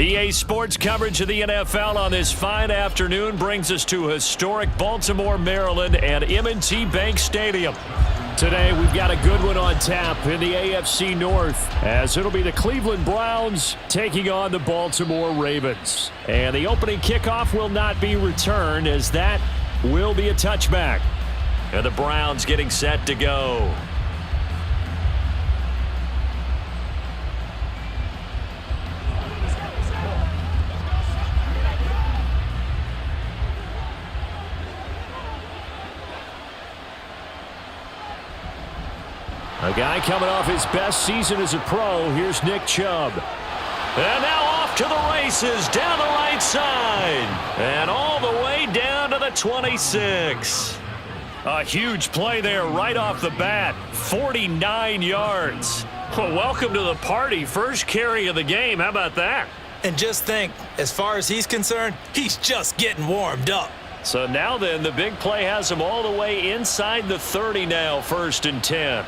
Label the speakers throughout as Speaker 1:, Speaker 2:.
Speaker 1: EA Sports coverage of the NFL on this fine afternoon brings us to historic Baltimore, Maryland at M&T Bank Stadium. Today, we've got a good one on tap in the AFC North, as it'll be the Cleveland Browns taking on the Baltimore Ravens. And the opening kickoff will not be returned, as that will be a touchback. And the Browns getting set to go. A guy coming off his best season as a pro. Here's Nick Chubb. And now off to the races down the right side. And all the way down to the 26. A huge play there right off the bat. 49 yards. Well, welcome to the party. First carry of the game. How about that?
Speaker 2: And just think, as far as he's concerned, he's just getting warmed up.
Speaker 1: So now then, the big play has him all the way inside the 30 now, 1st and 10.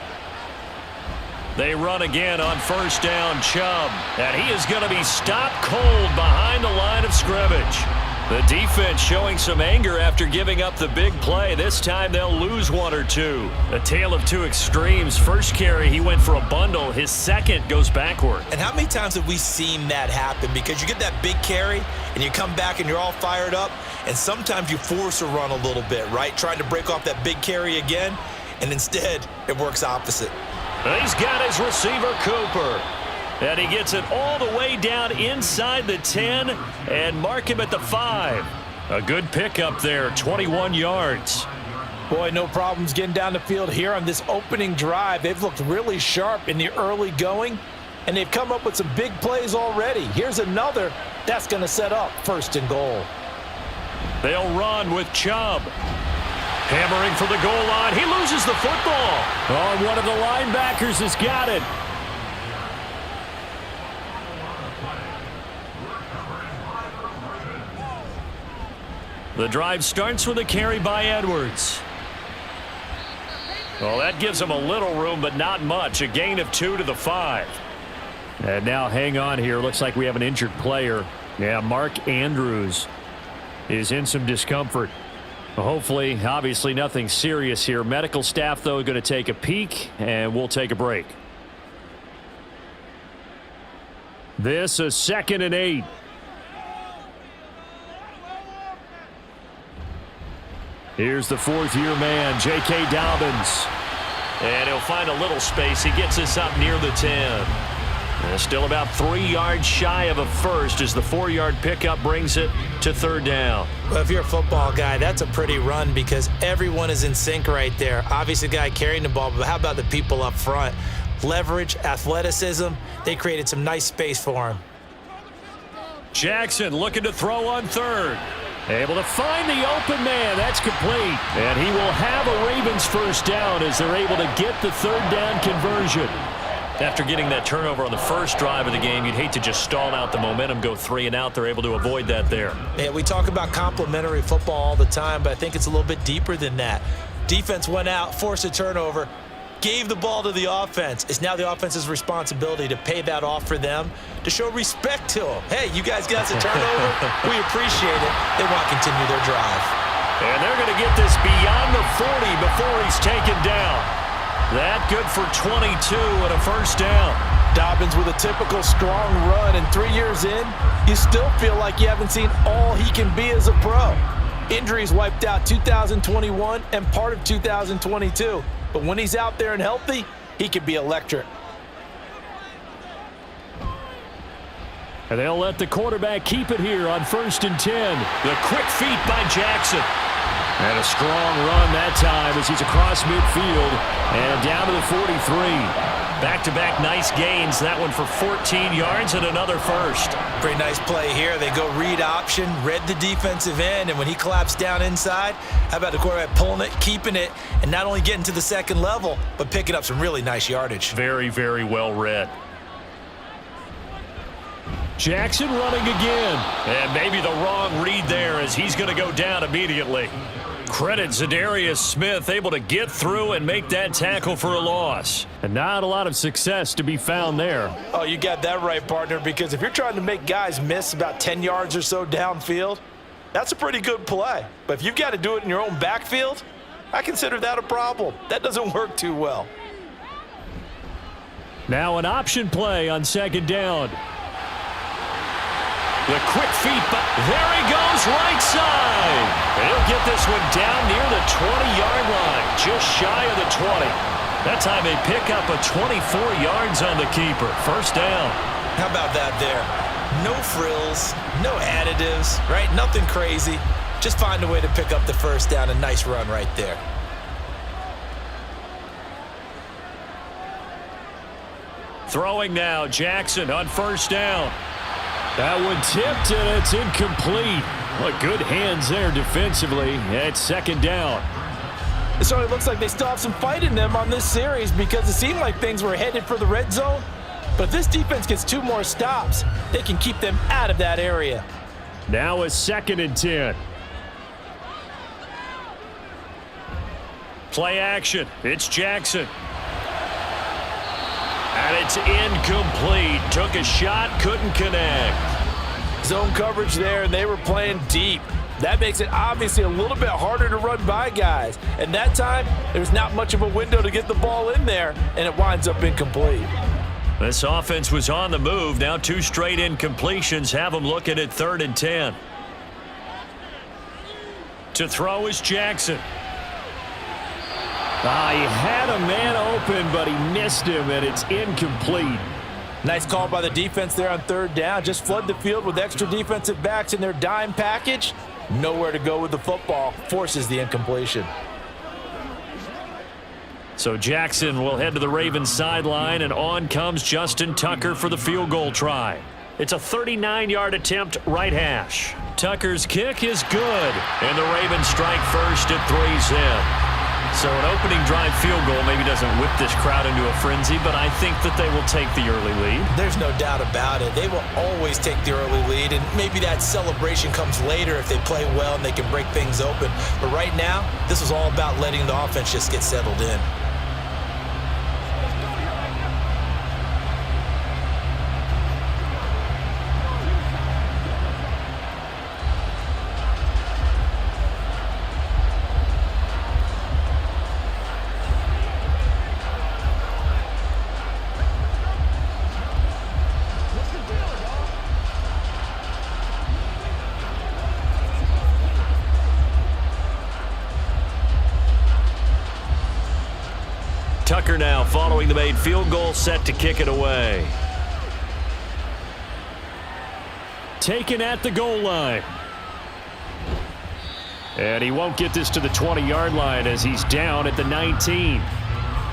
Speaker 1: They run again on first down, Chubb. And he is going to be stopped cold behind the line of scrimmage. The defense showing some anger after giving up the big play. This time they'll lose one or two. A tale of two extremes. First carry, he went for a bundle. His second goes backward.
Speaker 2: And how many times have we seen that happen? Because you get that big carry, and you come back and you're all fired up, and sometimes you force a run a little bit, right? Trying to break off that big carry again, and instead it works opposite.
Speaker 1: He's got his receiver, Cooper. And he gets it all the way down inside the 10 and mark him at the 5. A good pickup there, 21 yards.
Speaker 3: Boy, no problems getting down the field here on this opening drive. They've looked really sharp in the early going, and they've come up with some big plays already. Here's another that's going to set up 1st and goal.
Speaker 1: They'll run with Chubb. Hammering for the goal line. He loses the football. Oh, one of the linebackers has got it. The drive starts with a carry by Edwards. Well, that gives him a little room, but not much. A gain of 2 to the 5. And now hang on here. Looks like we have an injured player. Yeah, Mark Andrews is in some discomfort. Hopefully, obviously nothing serious here. Medical staff, though, going to take a peek, and we'll take a break. This is 2nd and 8. Here's the 4th-year man, J.K. Dobbins. And he'll find a little space. He gets us up near the 10. Still about 3 yards shy of a first as the 4-yard pickup brings it to 3rd down.
Speaker 2: Well, if you're a football guy, that's a pretty run because everyone is in sync right there. Obviously, the guy carrying the ball, but how about the people up front? Leverage, athleticism, they created some nice space for him.
Speaker 1: Jackson looking to throw on 3rd. Able to find the open man. That's complete. And he will have a Ravens 1st down as they're able to get the 3rd down conversion. After getting that turnover on the first drive of the game, you'd hate to just stall out the momentum, go 3 and out. They're able to avoid that there.
Speaker 2: Yeah, we talk about complementary football all the time, but I think it's a little bit deeper than that. Defense went out, forced a turnover, gave the ball to the offense. It's now the offense's responsibility to pay that off for them, to show respect to them. Hey, you guys got us a turnover. We appreciate it. They want to continue their drive.
Speaker 1: And they're going to get this beyond the 40 before he's taken down. That good for 22 and a 1st down.
Speaker 3: Dobbins with a typical strong run, and 3 years in, you still feel like you haven't seen all he can be as a pro. Injuries wiped out 2021 and part of 2022. But when he's out there and healthy, he can be electric.
Speaker 1: And they'll let the quarterback keep it here on 1st and 10. The quick feet by Jackson. And a strong run that time as he's across midfield and down to the 43. Back-to-back nice gains. That one for 14 yards and another 1st.
Speaker 2: Pretty nice play here. They go read option, read the defensive end, and when he collapsed down inside, how about the quarterback pulling it, keeping it, and not only getting to the 2nd level, but picking up some really nice yardage.
Speaker 1: Very, very well read. Jackson running again. And maybe the wrong read there as he's going to go down immediately. Credit Zadarius Smith, able to get through and make that tackle for a loss. And not a lot of success to be found there.
Speaker 3: Oh, you got that right, partner, because if you're trying to make guys miss about 10 yards or so downfield, that's a pretty good play. But if you've got to do it in your own backfield, I consider that a problem. That doesn't work too well.
Speaker 1: Now an option play on second down. The quick feet, but there he goes, right side. And he'll get this one down near the 20-yard line, just shy of the 20. That time they pick up a 24 yards on the keeper. First down.
Speaker 2: How about that there? No frills, no additives, right? Nothing crazy. Just find a way to pick up the first down. A nice run right there.
Speaker 1: Throwing now, Jackson on first down. That one tipped, and it's incomplete. Well, good hands there defensively at second down.
Speaker 3: So it looks like they still have some fight in them on this series because it seemed like things were headed for the red zone. But if this defense gets 2 more stops, they can keep them out of that area.
Speaker 1: Now a 2nd and 10. Play action. It's Jackson. And it's incomplete. Took a shot, couldn't connect.
Speaker 3: Zone coverage there, and they were playing deep. That makes it obviously a little bit harder to run by guys. And that time, there's not much of a window to get the ball in there, and it winds up incomplete.
Speaker 1: This offense was on the move. Now 2 straight incompletions have them looking at 3rd and 10. To throw is Jackson. He had a man open, but he missed him, and it's incomplete.
Speaker 3: Nice call by the defense there on 3rd down. Just flood the field with extra defensive backs in their dime package. Nowhere to go with the football. Forces the incompletion.
Speaker 1: So Jackson will head to the Ravens sideline, and on comes Justin Tucker for the field goal try. It's a 39-yard attempt, right hash. Tucker's kick is good, and the Ravens strike first at 3's in. So an opening drive field goal maybe doesn't whip this crowd into a frenzy, but I think that they will take the early lead.
Speaker 2: There's no doubt about it. They will always take the early lead, and maybe that celebration comes later if they play well and they can break things open. But right now, this is all about letting the offense just get settled in.
Speaker 1: Tucker now following the made field goal, set to kick it away. Taken at the goal line. And he won't get this to the 20-yard line as he's down at the 19.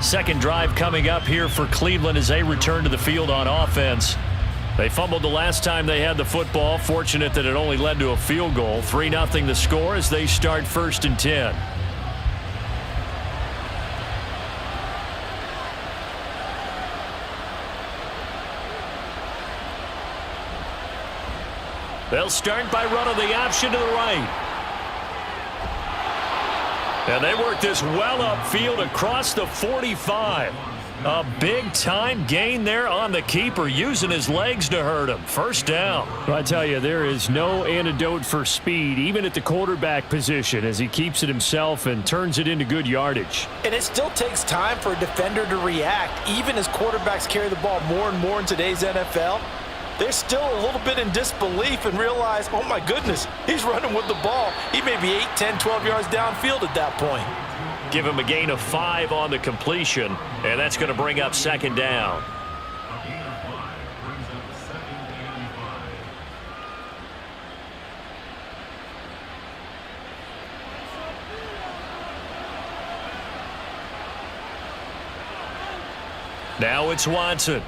Speaker 1: Second drive coming up here for Cleveland as they return to the field on offense. They fumbled the last time they had the football. Fortunate that it only led to a field goal. 3-0 the score as they start 1st and 10. They'll start by running the option to the right. And they work this well upfield across the 45. A big-time gain there on the keeper, using his legs to hurt him. First down. Well, I tell you, there is no antidote for speed, even at the quarterback position, as he keeps it himself and turns it into good yardage.
Speaker 3: And it still takes time for a defender to react, even as quarterbacks carry the ball more and more in today's NFL. They're still a little bit in disbelief and realize, oh my goodness, he's running with the ball. He may be 8, 10, 12 yards downfield at that point.
Speaker 1: Give him a gain of 5 on the completion, and that's going to bring up 2nd down. Now it's Watson.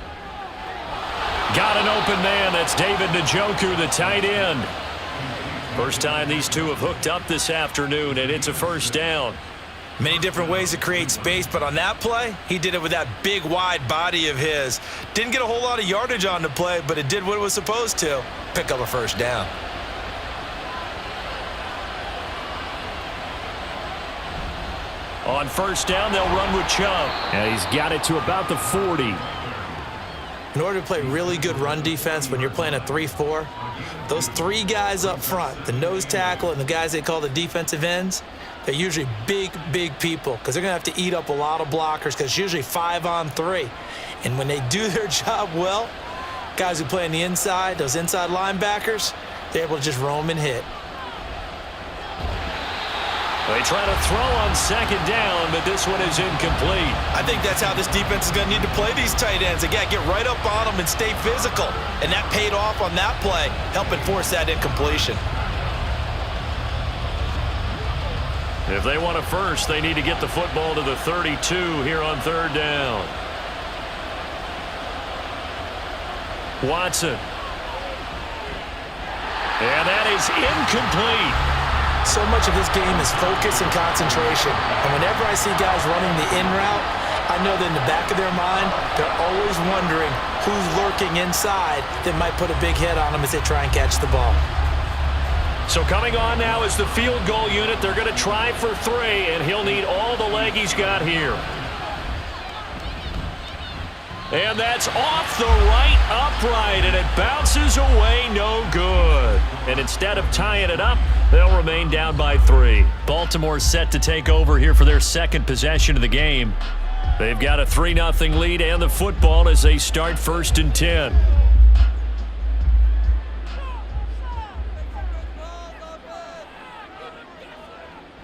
Speaker 1: Got an open man. That's David Njoku, the tight end. First time these two have hooked up this afternoon, and it's a first down.
Speaker 2: Many different ways to create space, but on that play, he did it with that big, wide body of his. Didn't get a whole lot of yardage on the play, but it did what it was supposed to. Pick up a first down.
Speaker 1: On first down, they'll run with Chubb. And he's got it to about the 40.
Speaker 2: In order to play really good run defense when you're playing a 3-4, those three guys up front, the nose tackle and the guys they call the defensive ends, they're usually big, big people because they're going to have to eat up a lot of blockers because it's usually 5-on-3. And when they do their job well, guys who play on the inside, those inside linebackers, they're able to just roam and hit.
Speaker 1: They try to throw on second down, but this one is incomplete.
Speaker 2: I think that's how this defense is going to need to play these tight ends. Again, get right up on them and stay physical. And that paid off on that play, helping force that incompletion.
Speaker 1: If they want a first, they need to get the football to the 32 here on third down. Watson. And that is incomplete.
Speaker 2: So much of this game is focus and concentration. And whenever I see guys running the in route, I know that in the back of their mind, they're always wondering who's lurking inside that might put a big hit on them as they try and catch the ball.
Speaker 1: So coming on now is the field goal unit. They're going to try for 3, and he'll need all the leg he's got here. And that's off the right upright, and it bounces away no good. And instead of tying it up, they'll remain down by 3. Baltimore set to take over here for their second possession of the game. They've got a 3-0 lead and the football as they start 1st and 10.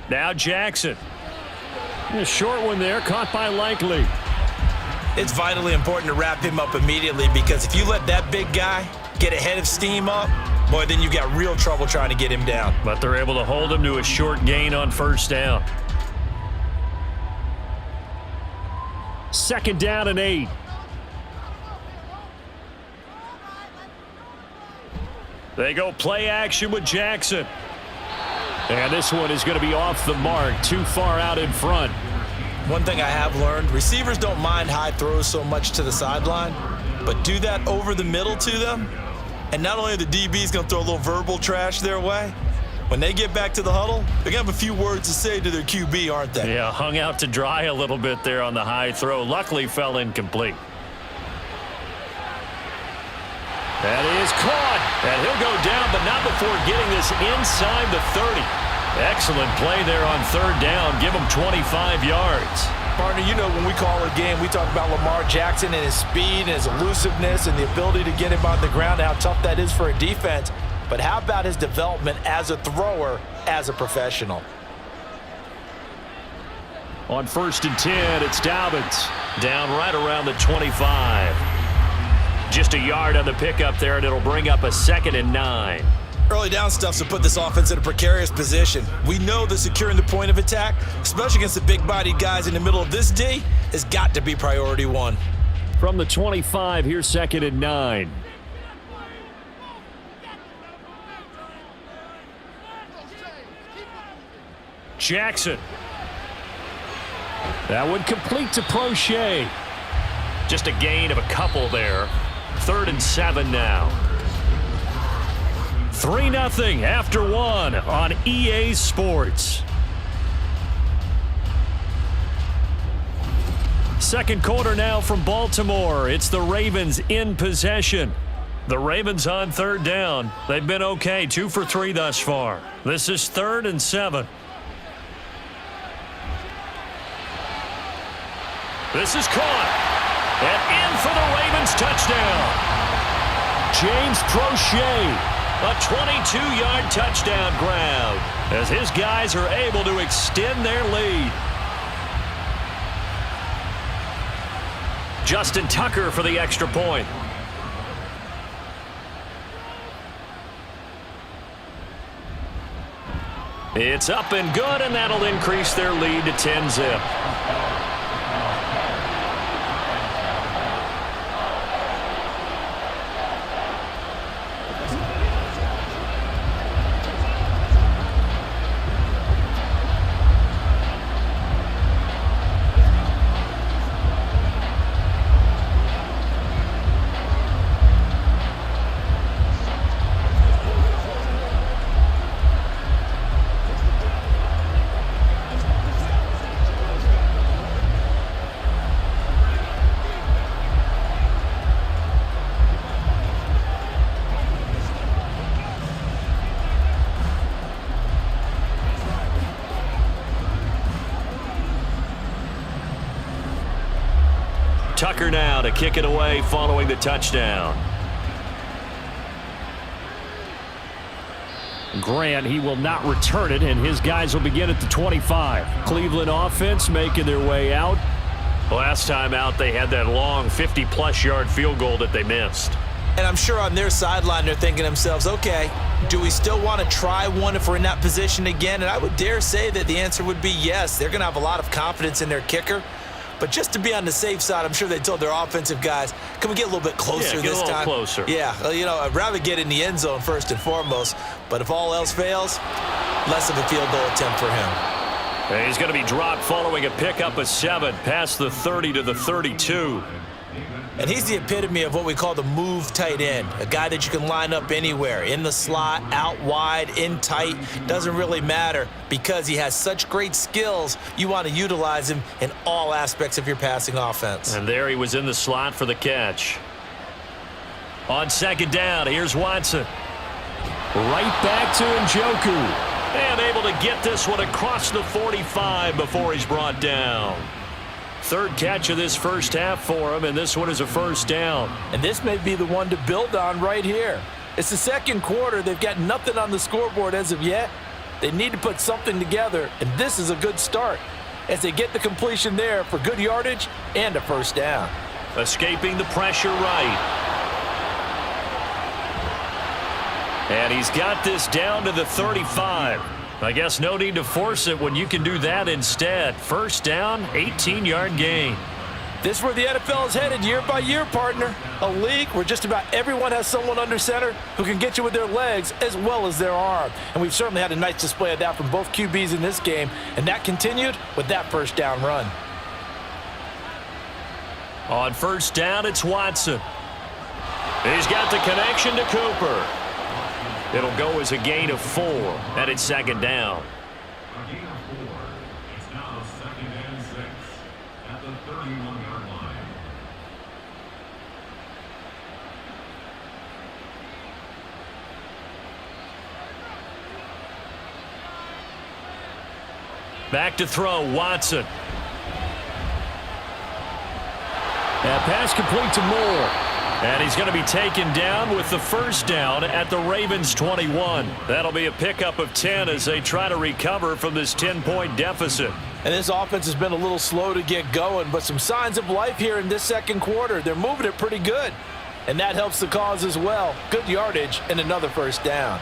Speaker 1: Now Jackson. A short one there, caught by Likely.
Speaker 2: It's vitally important to wrap him up immediately because if you let that big guy get ahead of steam up, boy, then you've got real trouble trying to get him down.
Speaker 1: But they're able to hold him to a short gain on first down. 2nd down and 8. They go play action with Jackson. And this one is going to be off the mark, too far out in front.
Speaker 2: One thing I have learned, receivers don't mind high throws so much to the sideline, but do that over the middle to them, and not only are the DBs going to throw a little verbal trash their way, when they get back to the huddle, they're going to have a few words to say to their QB, aren't they?
Speaker 1: Yeah, hung out to dry a little bit there on the high throw. Luckily fell incomplete. That is caught, and he'll go down, but not before getting this inside the 30. Excellent play there on third down. Give him 25 yards.
Speaker 3: Partner, you know when we call a game, we talk about Lamar Jackson and his speed and his elusiveness and the ability to get him on the ground, how tough that is for a defense. But how about his development as a thrower, as a professional?
Speaker 1: On 1st and 10, it's Dobbins. Down right around the 25. Just a yard on the pickup there, and it'll bring up a 2nd and 9.
Speaker 2: Early down stuff's to put this offense in a precarious position. We know that securing the point of attack, especially against the big-bodied guys in the middle of this D, has got to be priority 1.
Speaker 1: From the 25, here's 2nd and 9. Jackson. That would complete to Prochet. Just a gain of a couple there. 3rd and 7 now. 3-0 after 1 on EA Sports. Second quarter now from Baltimore. It's the Ravens in possession. The Ravens on third down. They've been okay, 2 for 3 thus far. This is 3rd and 7. This is caught. And in for the Ravens touchdown. James Prochet. A 22-yard touchdown grab as his guys are able to extend their lead. Justin Tucker for the extra point. It's up and good, and that'll increase their lead to 10-zip. kicker now to kick it away following the touchdown.
Speaker 4: Grant, he will not return it, and his guys will begin at the 25. Cleveland offense making their way out.
Speaker 1: Last time out, they had that long 50-plus yard field goal that they missed.
Speaker 2: And I'm sure on their sideline they're thinking to themselves, okay, do we still want to try one if we're in that position again? And I would dare say that the answer would be yes. They're going to have a lot of confidence in their kicker. But just to be on the safe side, I'm sure they told their offensive guys, can we get a little bit closer this time?
Speaker 1: Closer.
Speaker 2: Yeah, I'd rather get in the end zone first and foremost. But if all else fails, less of a field goal attempt for him.
Speaker 1: And he's going to be dropped following a pickup of 7 past the 30 to the 32.
Speaker 2: And he's the epitome of what we call the move tight end, a guy that you can line up anywhere, in the slot, out wide, in tight, doesn't really matter because he has such great skills. You want to utilize him in all aspects of your passing offense.
Speaker 1: And there he was in the slot for the catch. On second down, here's Watson.
Speaker 4: Right back to Njoku.
Speaker 1: And able to get this one across the 45 before he's brought down. Third catch of this first half for him, and this one is a first down.
Speaker 3: And this may be the one to build on right here. It's the second quarter. They've got nothing on the scoreboard as of yet. They need to put something together, and this is a good start as they get the completion there for good yardage and a first down.
Speaker 1: Escaping the pressure right. And he's got this down to the 35. I guess no need to force it when you can do that instead. First down, 18-yard gain.
Speaker 3: This is where the NFL is headed year by year, partner. A league where just about everyone has someone under center who can get you with their legs as well as their arm. And we've certainly had a nice display of that from both QBs in this game, and that continued with that first down run.
Speaker 1: On first down, it's Watson. He's got the connection to Cooper. It'll go as a gain of 4, and it's second down.
Speaker 5: A gain of 4. It's now second and 6 at the 31-yard line.
Speaker 1: Back to throw, Watson.
Speaker 4: That pass complete to Moore.
Speaker 1: And he's going to be taken down with the first down at the Ravens' 21. That'll be a pickup of 10 as they try to recover from this 10-point deficit.
Speaker 3: And this offense has been a little slow to get going, but some signs of life here in this second quarter. They're moving it pretty good, and that helps the cause as well. Good yardage and another first down.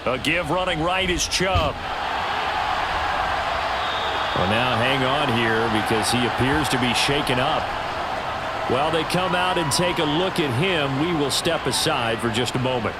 Speaker 1: A give running right is Chubb.
Speaker 4: Well, now hang on here because he appears to be shaken up. While they come out and take a look at him, we will step aside for just a moment.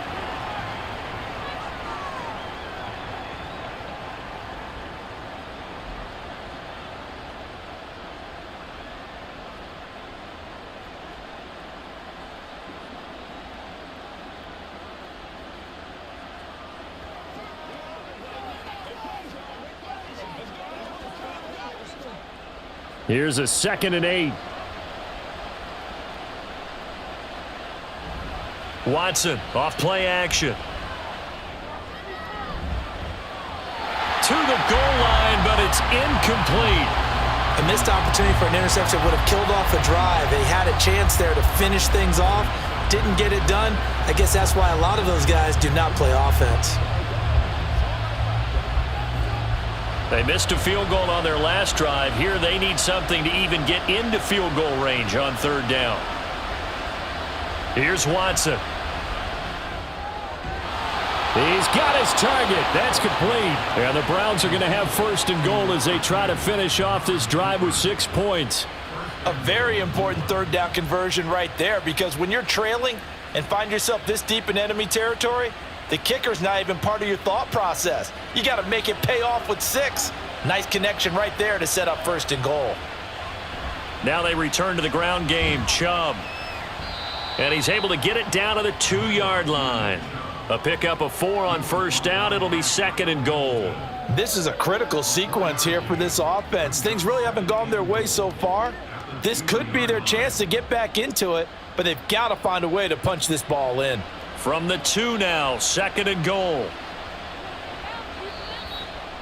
Speaker 4: Here's a 2nd and 8.
Speaker 1: Watson off play action. To the goal line, but it's incomplete.
Speaker 2: A missed opportunity for an interception would have killed off a drive. They had a chance there to finish things off. Didn't get it done. I guess that's why a lot of those guys do not play offense.
Speaker 1: They missed a field goal on their last drive. Here they need something to even get into field goal range on third down. Here's Watson.
Speaker 4: He's got his target. That's complete. And the Browns are going to have first and goal as they try to finish off this drive with 6 points.
Speaker 3: A very important third down conversion right there, because when you're trailing and find yourself this deep in enemy territory, the kicker's not even part of your thought process. You got to make it pay off with 6. Nice connection right there to set up first and goal.
Speaker 1: Now they return to the ground game. Chubb. And he's able to get it down to the 2-yard line. A pickup of 4 on first down. It'll be 2nd and goal.
Speaker 3: This is a critical sequence here for this offense. Things really haven't gone their way so far. This could be their chance to get back into it, but they've got to find a way to punch this ball in.
Speaker 1: From the 2 now, 2nd and goal.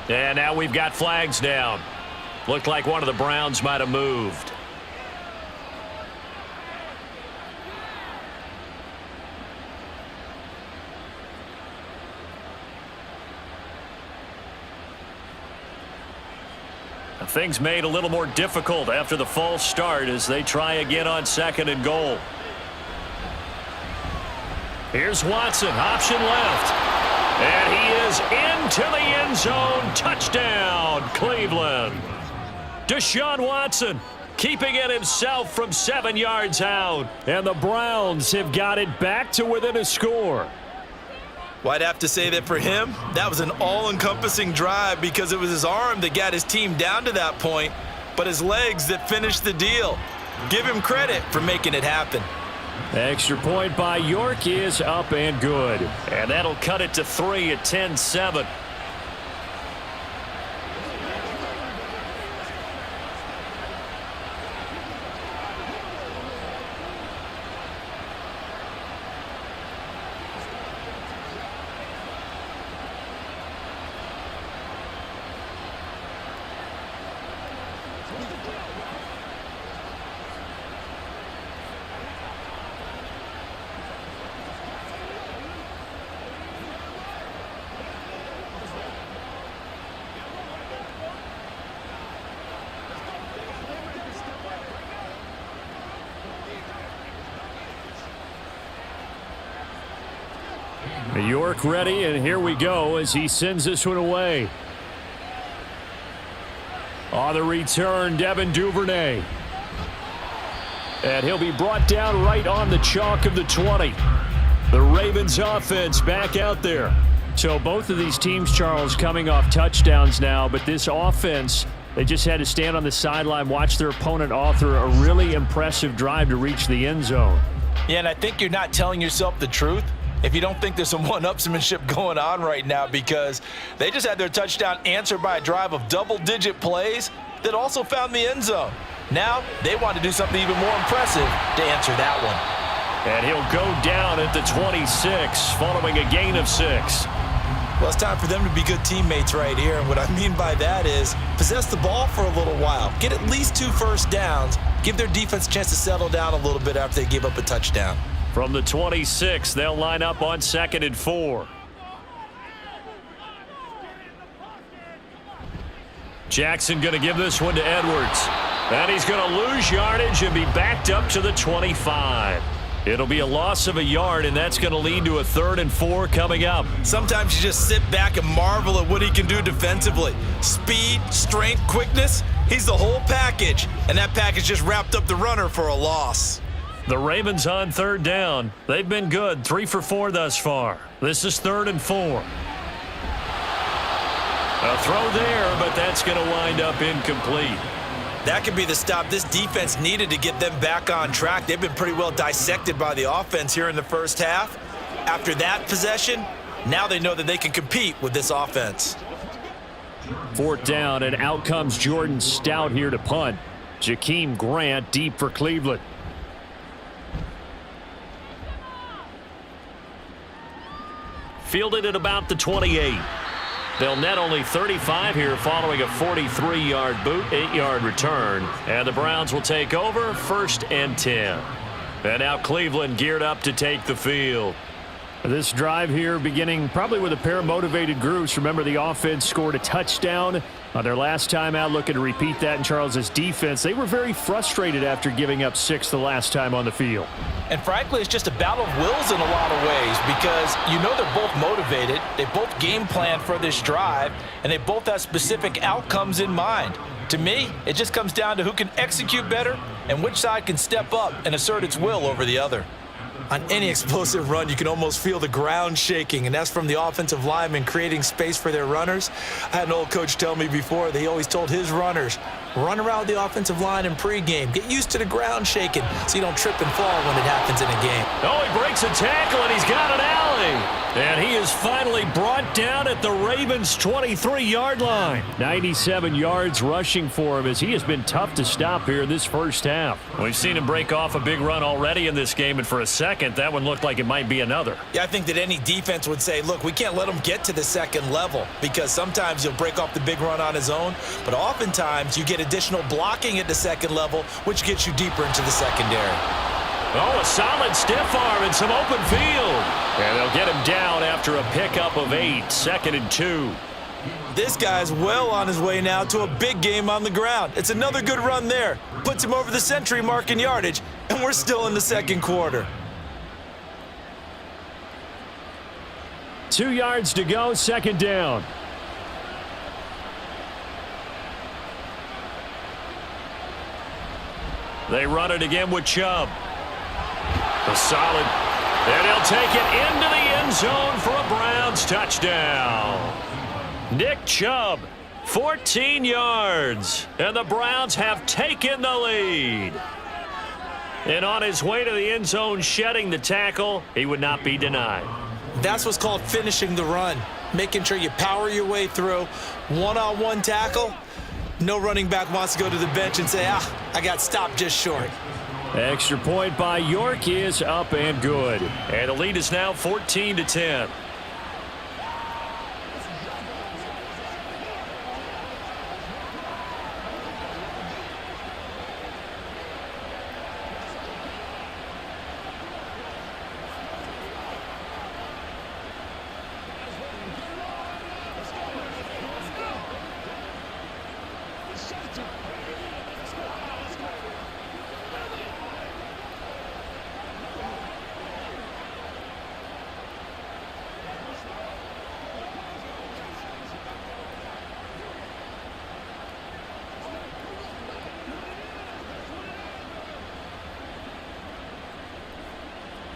Speaker 1: And now we've got flags down. Looked like one of the Browns might have moved. Things made a little more difficult after the false start as they try again on 2nd and goal. Here's Watson, option left. And he is into the end zone. Touchdown, Cleveland. Deshaun Watson keeping it himself from 7 yards out. And the Browns have got it back to within a score.
Speaker 3: Well, I'd have to say that for him, that was an all-encompassing drive because it was his arm that got his team down to that point, but his legs that finished the deal. Give him credit for making it happen.
Speaker 1: Extra point by York is up and good. And that'll cut it to 3 at 10-7. York ready, and here we go as he sends this one away. On the return, Devin Duvernay. And he'll be brought down right on the chalk of the 20. The Ravens offense back out there. So both of these teams, Charles, coming off touchdowns now, but this offense, they just had to stand on the sideline, watch their opponent author a really impressive drive to reach the end zone.
Speaker 3: Yeah, and I think you're not telling yourself the truth if you don't think there's some one-upsmanship going on right now, because they just had their touchdown answered by a drive of double-digit plays that also found the end zone. Now they want to do something even more impressive to answer that one.
Speaker 1: And he'll go down at the 26 following a gain of 6.
Speaker 2: Well, it's time for them to be good teammates right here. And what I mean by that is possess the ball for a little while. Get at least 2 first downs. Give their defense a chance to settle down a little bit after they give up a touchdown.
Speaker 1: From the 26, they'll line up on 2nd and 4. Jackson going to give this one to Edwards. And he's going to lose yardage and be backed up to the 25. It'll be a loss of a yard, and that's going to lead to a 3rd and 4 coming up.
Speaker 3: Sometimes you just sit back and marvel at what he can do defensively. Speed, strength, quickness, he's the whole package. And that package just wrapped up the runner for a loss.
Speaker 1: The Ravens on 3rd down. They've been good, 3 for 4 thus far. This is 3rd and 4. A throw there, but that's going to wind up incomplete.
Speaker 3: That could be the stop this defense needed to get them back on track. They've been pretty well dissected by the offense here in the first half. After that possession, now they know that they can compete with this offense.
Speaker 1: 4th down, and out comes Jordan Stout here to punt. Jakeem Grant deep for Cleveland. Fielded at about the 28. They'll net only 35 here following a 43-yard boot, 8-yard return. And the Browns will take over 1st and 10. And now Cleveland geared up to take the field. This drive here beginning probably with a pair of motivated groups. Remember, the offense scored a touchdown on their last time out, looking to repeat that in Charles's defense. They were very frustrated after giving up 6 the last time on the field.
Speaker 3: And frankly, it's just a battle of wills in a lot of ways because you know they're both motivated. They both game plan for this drive, and they both have specific outcomes in mind. To me, it just comes down to who can execute better and which side can step up and assert its will over the other.
Speaker 2: On any explosive run, you can almost feel the ground shaking, and that's from the offensive linemen creating space for their runners. I had an old coach tell me before that he always told his runners, Run around the offensive line in pregame. Get used to the ground shaking so you don't trip and fall when it happens in a game.
Speaker 1: Oh, he breaks a tackle, and he's got an alley. And he is finally brought down at the Ravens' 23-yard line.
Speaker 4: 97 yards rushing for him as he has been tough to stop here in this first half.
Speaker 1: We've seen him break off a big run already in this game, and for a second, that one looked like it might be another.
Speaker 2: Yeah, I think that any defense would say, look, we can't let him get to the second level because sometimes he'll break off the big run on his own, but oftentimes you get additional blocking at the second level, which gets you deeper into the secondary.
Speaker 1: Oh, a solid stiff arm and some open field. And they'll get him down after a pickup of 8, 2nd and 2.
Speaker 2: This guy's well on his way now to a big game on the ground. It's another good run there. Puts him over the century mark in yardage, and we're still in the second quarter.
Speaker 4: 2 yards to go, 2nd down.
Speaker 1: They run it again with Chubb. A solid. And he'll take it into the end zone for a Browns touchdown. Nick Chubb, 14 yards. And the Browns have taken the lead. And on his way to the end zone, shedding the tackle, he would not be denied.
Speaker 2: That's what's called finishing the run. Making sure you power your way through. One-on-one tackle. No running back wants to go to the bench and say, I got stopped just short.
Speaker 4: Extra point by York is up and good.
Speaker 1: And the lead is now 14-10.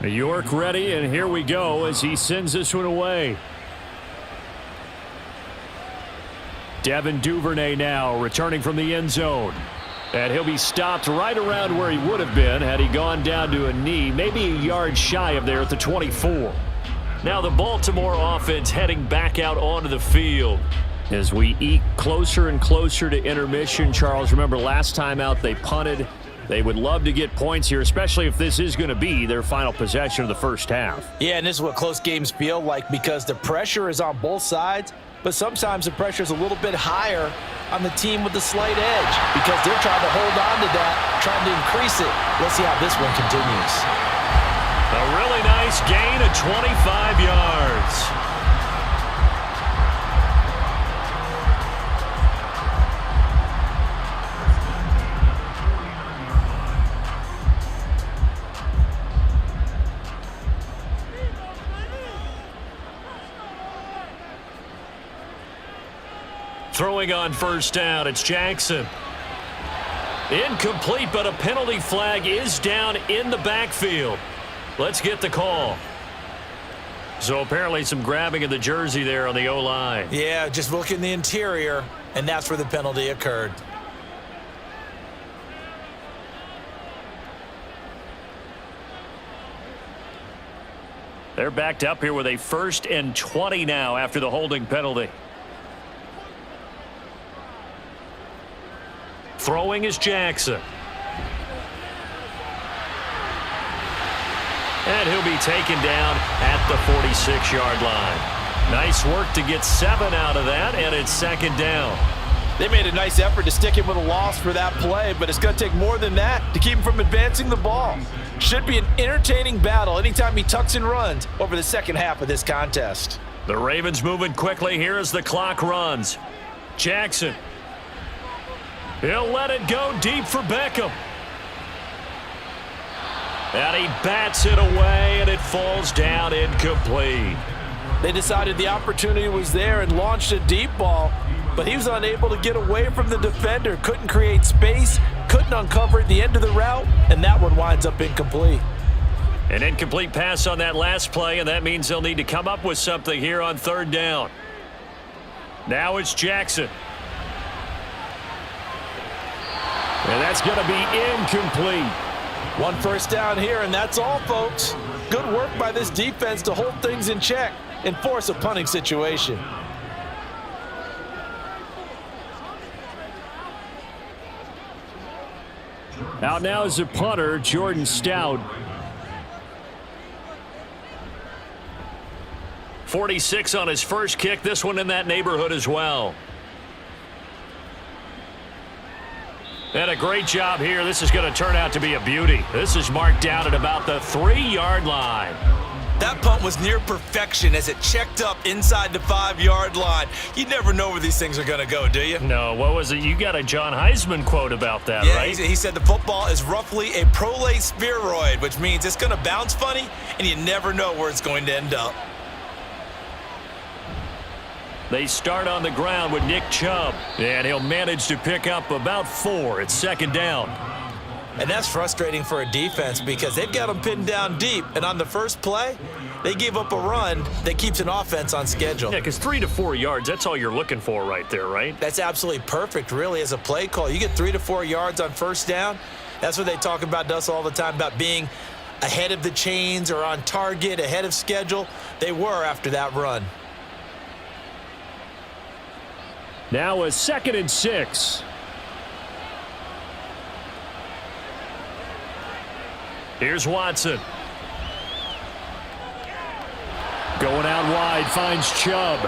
Speaker 4: York ready, and here we go as he sends this one away. Devin Duvernay now returning from the end zone. And he'll be stopped right around where he would have been had he gone down to a knee, maybe a yard shy of there at the 24.
Speaker 1: Now the Baltimore offense heading back out onto the field.
Speaker 4: As we eke closer and closer to intermission, Charles, remember last time out they punted. They would love to get points here, especially if this is going to be their final possession of the first half.
Speaker 3: Yeah, and this is what close games feel like because the pressure is on both sides, but sometimes the pressure is a little bit higher on the team with the slight edge because they're trying to hold on to that, trying to increase it. Let's see how this one continues.
Speaker 1: A really nice gain of 25 yards. Throwing on first down, it's Jackson. Incomplete, but a penalty flag is down in the backfield. Let's get the call. So apparently some grabbing of the jersey there on the O-line.
Speaker 2: Yeah, just look in the interior, and that's where the penalty occurred.
Speaker 1: They're backed up here with a 1st and 20 now after the holding penalty. Throwing is Jackson. And he'll be taken down at the 46-yard line. Nice work to get 7 out of that, and it's 2nd down.
Speaker 3: They made a nice effort to stick him with a loss for that play, but it's going to take more than that to keep him from advancing the ball. Should be an entertaining battle anytime he tucks and runs over the second half of this contest.
Speaker 1: The Ravens moving quickly here as the clock runs. Jackson. He'll let it go deep for Beckham. And he bats it away, and it falls down incomplete.
Speaker 3: They decided the opportunity was there and launched a deep ball, but he was unable to get away from the defender, couldn't create space, couldn't uncover the end of the route, and that one winds up incomplete.
Speaker 1: An incomplete pass on that last play, and that means they'll need to come up with something here on 3rd down. Now it's Jackson.
Speaker 4: And that's going to be incomplete.
Speaker 3: One first down here, and that's all, folks. Good work by this defense to hold things in check and force a punting situation.
Speaker 4: Out now is the punter, Jordan Stout.
Speaker 1: 46 on his first kick. This one in that neighborhood as well. And a great job here. This is going to turn out to be a beauty. This is marked down at about the 3-yard line.
Speaker 2: That punt was near perfection as it checked up inside the 5-yard line. You never know where these things are going to go, do you?
Speaker 1: No, what was it? You got a John Heisman quote about that,
Speaker 2: yeah,
Speaker 1: right?
Speaker 2: He said the football is roughly a prolate spheroid, which means it's going to bounce funny, and you never know where it's going to end up.
Speaker 1: They start on the ground with Nick Chubb, and he'll manage to pick up about 4. It's second down.
Speaker 2: And that's frustrating for a defense because they've got them pinned down deep, and on the first play, they give up a run that keeps an offense on schedule.
Speaker 1: Yeah, because 3 to 4 yards, that's all you're looking for right there, right?
Speaker 2: That's absolutely perfect, really, as a play call. You get 3 to 4 yards on first down. That's what they talk about to us all the time, about being ahead of the chains or on target, ahead of schedule. They were after that run.
Speaker 4: Now a 2nd and 6.
Speaker 1: Here's Watson.
Speaker 4: Going out wide, finds Chubb.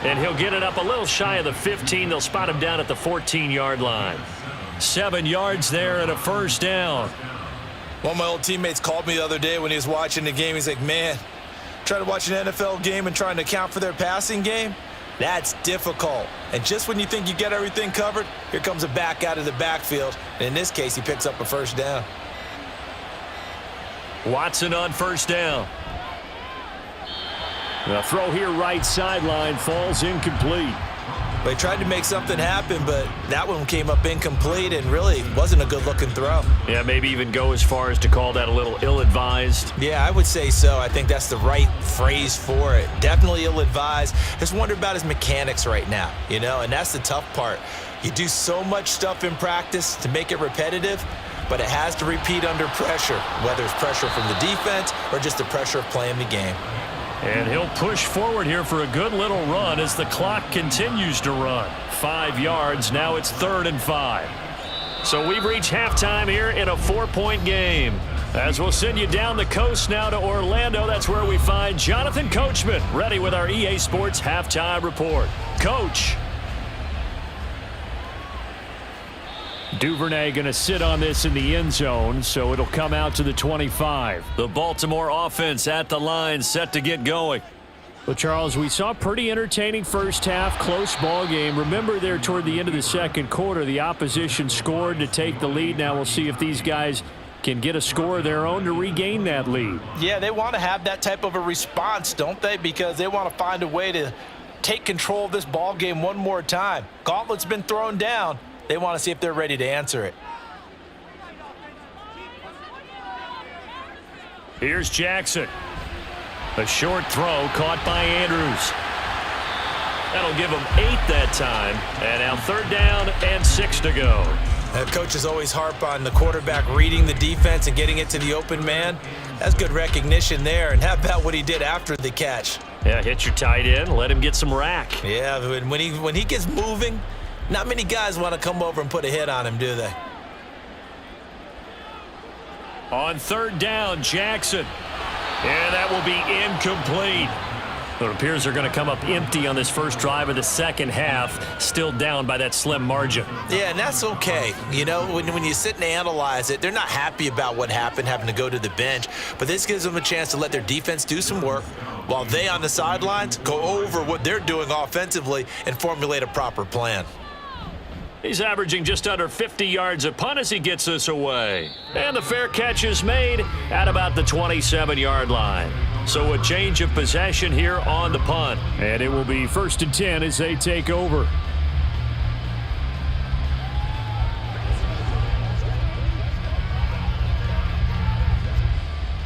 Speaker 1: And he'll get it up a little shy of the 15. They'll spot him down at the 14-yard line. 7 yards there and a first down.
Speaker 2: One of my old teammates called me the other day when he was watching the game. He's like, man, trying to watch an NFL game and trying to account for their passing game? That's difficult. And just when you think you get everything covered, here comes a back out of the backfield. And in this case, he picks up a first down.
Speaker 1: Watson on first down.
Speaker 4: The throw here right sideline falls incomplete.
Speaker 2: They tried to make something happen, but that one came up incomplete and really wasn't a good-looking throw.
Speaker 1: Yeah, maybe even go as far as to call that a little ill-advised.
Speaker 2: Yeah, I would say so. I think that's the right phrase for it. Definitely ill-advised. Just wonder about his mechanics right now, you know, and that's the tough part. You do so much stuff in practice to make it repetitive, but it has to repeat under pressure, whether it's pressure from the defense or just the pressure of playing the game.
Speaker 1: And he'll push forward here for a good little run as the clock continues to run. 5 yards. Now it's 3rd and 5. So we've reached halftime here in a 4-point game. As we'll send you down the coast now to Orlando, that's where we find Jonathan Coachman ready with our EA Sports Halftime Report. Coach.
Speaker 4: Duvernay going to sit on this in the end zone, so it'll come out to the 25.
Speaker 1: The Baltimore offense at the line, set to get going.
Speaker 4: Well, Charles, we saw a pretty entertaining first half, close ball game. Remember there toward the end of the second quarter, the opposition scored to take the lead. Now we'll see if these guys can get a score of their own to regain that lead.
Speaker 3: Yeah, they want to have that type of a response, don't they? Because they want to find a way to take control of this ball game one more time. Gauntlet's been thrown down. They want to see if they're ready to answer it.
Speaker 1: Here's Jackson. A short throw caught by Andrews. That'll give them 8 that time. And now 3rd down and 6 to go.
Speaker 2: Coaches always harp on the quarterback reading the defense and getting it to the open man. That's good recognition there. And how about what he did after the catch?
Speaker 1: Yeah, hit your tight end, let him get some rack.
Speaker 2: Yeah, when he gets moving, not many guys want to come over and put a hit on him, do they?
Speaker 1: On 3rd down, Jackson. And that will be incomplete. It appears they're going to come up empty on this first drive of the second half, still down by that slim margin.
Speaker 2: Yeah, and that's okay. You know, when you sit and analyze it, they're not happy about what happened, having to go to the bench. But this gives them a chance to let their defense do some work while they on the sidelines go over what they're doing offensively and formulate a proper plan.
Speaker 1: He's averaging just under 50 yards a punt as he gets this away. And the fair catch is made at about the 27-yard line. So a change of possession here on the punt.
Speaker 4: And it will be 1st and 10 as they take over.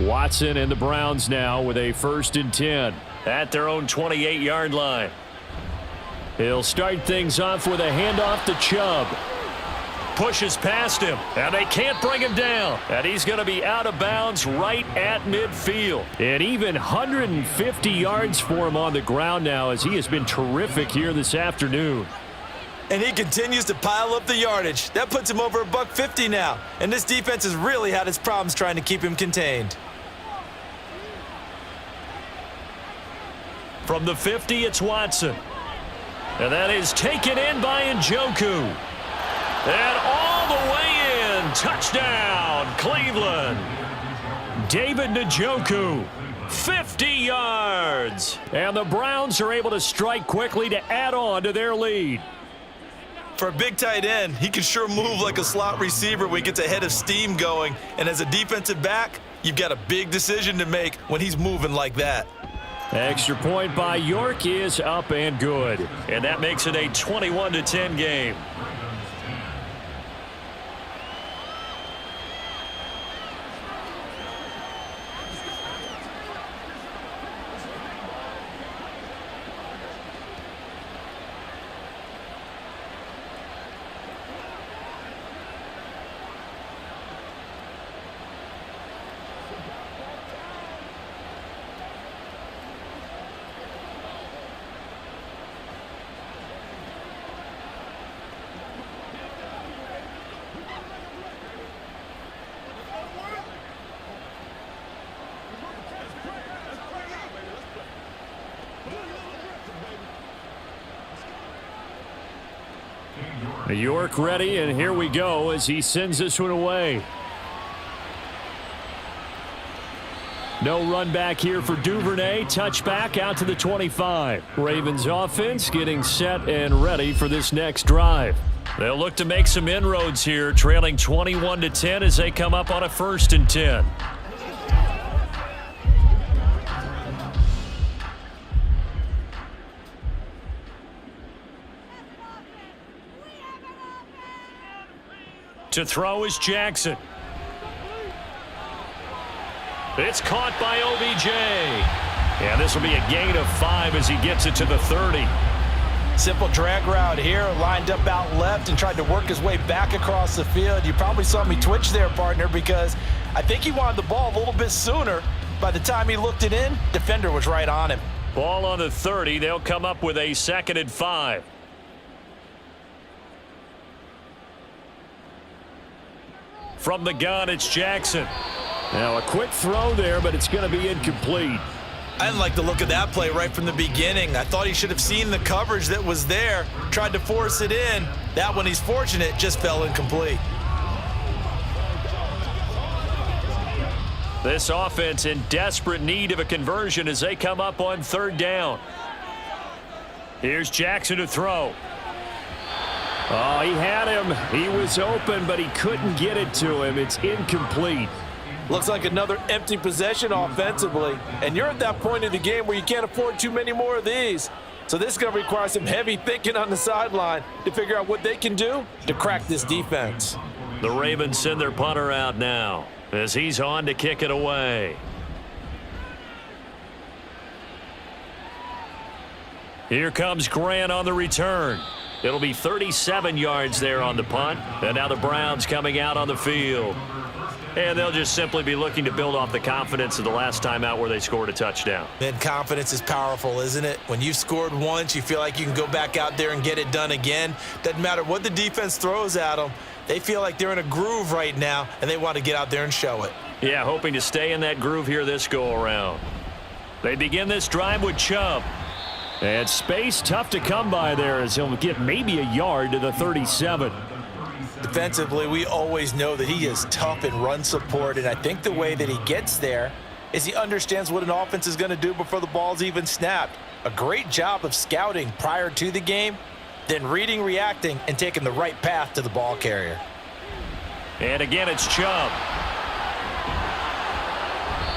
Speaker 4: Watson and the Browns now with a 1st and 10.
Speaker 1: At their own 28-yard line.
Speaker 4: He'll start things off with a handoff to Chubb.
Speaker 1: Pushes past him, and they can't bring him down. And he's going to be out of bounds right at midfield. And even 150 yards for him on the ground now, as he has been terrific here this afternoon.
Speaker 2: And he continues to pile up the yardage. That puts him over $150 now. And this defense has really had its problems trying to keep him contained.
Speaker 1: From the 50, it's Watson. And that is taken in by Njoku. And all the way in. Touchdown, Cleveland. David Njoku, 50 yards. And the Browns are able to strike quickly to add on to their lead.
Speaker 2: For a big tight end, he can sure move like a slot receiver when he gets a head of steam going. And as a defensive back, you've got a big decision to make when he's moving like that.
Speaker 1: Extra point by York is up and good. And that makes it a 21-10 game. York ready, and here we go as he sends this one away. No run back here for Duvernay. Touchback out to the 25. Ravens offense getting set and ready for this next drive. They'll look to make some inroads here, trailing 21-10 as they come up on a 1st and 10. To throw is Jackson. It's caught by OBJ. And this will be a gain of 5 as he gets it to the 30.
Speaker 3: Simple drag route here, lined up out left and tried to work his way back across the field. You probably saw me twitch there, partner, because I think he wanted the ball a little bit sooner. By the time he looked it in, defender was right on him.
Speaker 1: Ball on the 30. They'll come up with a 2nd and 5. From the gun, it's Jackson. Now a quick throw there, but it's going to be incomplete.
Speaker 2: I didn't like the look of that play right from the beginning. I thought he should have seen the coverage that was there, tried to force it in. That one, he's fortunate, just fell incomplete.
Speaker 1: This offense in desperate need of a conversion as they come up on 3rd down. Here's Jackson to throw. Oh, he had him. He was open, but he couldn't get it to him. It's incomplete.
Speaker 3: Looks like another empty possession offensively. And you're at that point in the game where you can't afford too many more of these. So this is going to require some heavy thinking on the sideline to figure out what they can do to crack this defense.
Speaker 1: The Ravens send their punter out now as he's on to kick it away. Here comes Grant on the return. It'll be 37 yards there on the punt. And now the Browns coming out on the field. And they'll just simply be looking to build off the confidence of the last time out where they scored a touchdown.
Speaker 2: Man, confidence is powerful, isn't it? When you've scored once, you feel like you can go back out there and get it done again. Doesn't matter what the defense throws at them. They feel like they're in a groove right now, and they want to get out there and show it.
Speaker 1: Yeah, hoping to stay in that groove here this go-around. They begin this drive with Chubb. And space tough to come by there as he'll get maybe a yard to the 37.
Speaker 2: Defensively, we always know that he is tough in run support, and I think the way that he gets there is he understands what an offense is going to do before the ball's even snapped. A great job of scouting prior to the game, then reading, reacting, and taking the right path to the ball carrier.
Speaker 1: And again, it's Chubb.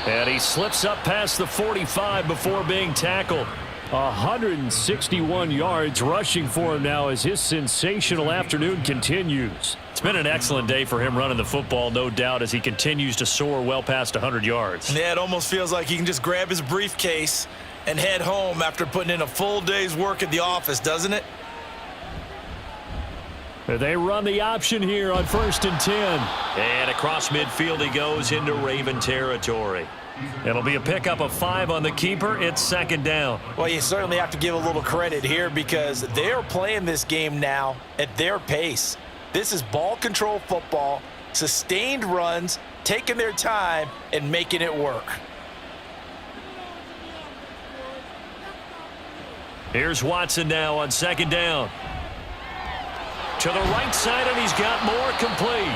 Speaker 1: And he slips up past the 45 before being tackled. 161 yards rushing for him now as his sensational afternoon continues. It's been an excellent day for him running the football, no doubt, as he continues to soar well past 100 yards.
Speaker 2: Yeah, it almost feels like he can just grab his briefcase and head home after putting in a full day's work at the office, doesn't it?
Speaker 1: They run the option here on 1st and 10.
Speaker 4: And across midfield he goes into Raven territory.
Speaker 1: It'll be a pickup of 5 on the keeper. It's 2nd down.
Speaker 3: Well, you certainly have to give a little credit here because they're playing this game now at their pace. This is ball control football, sustained runs, taking their time, and making it work.
Speaker 1: Here's Watson now on 2nd down. To the right side, and he's got more complete.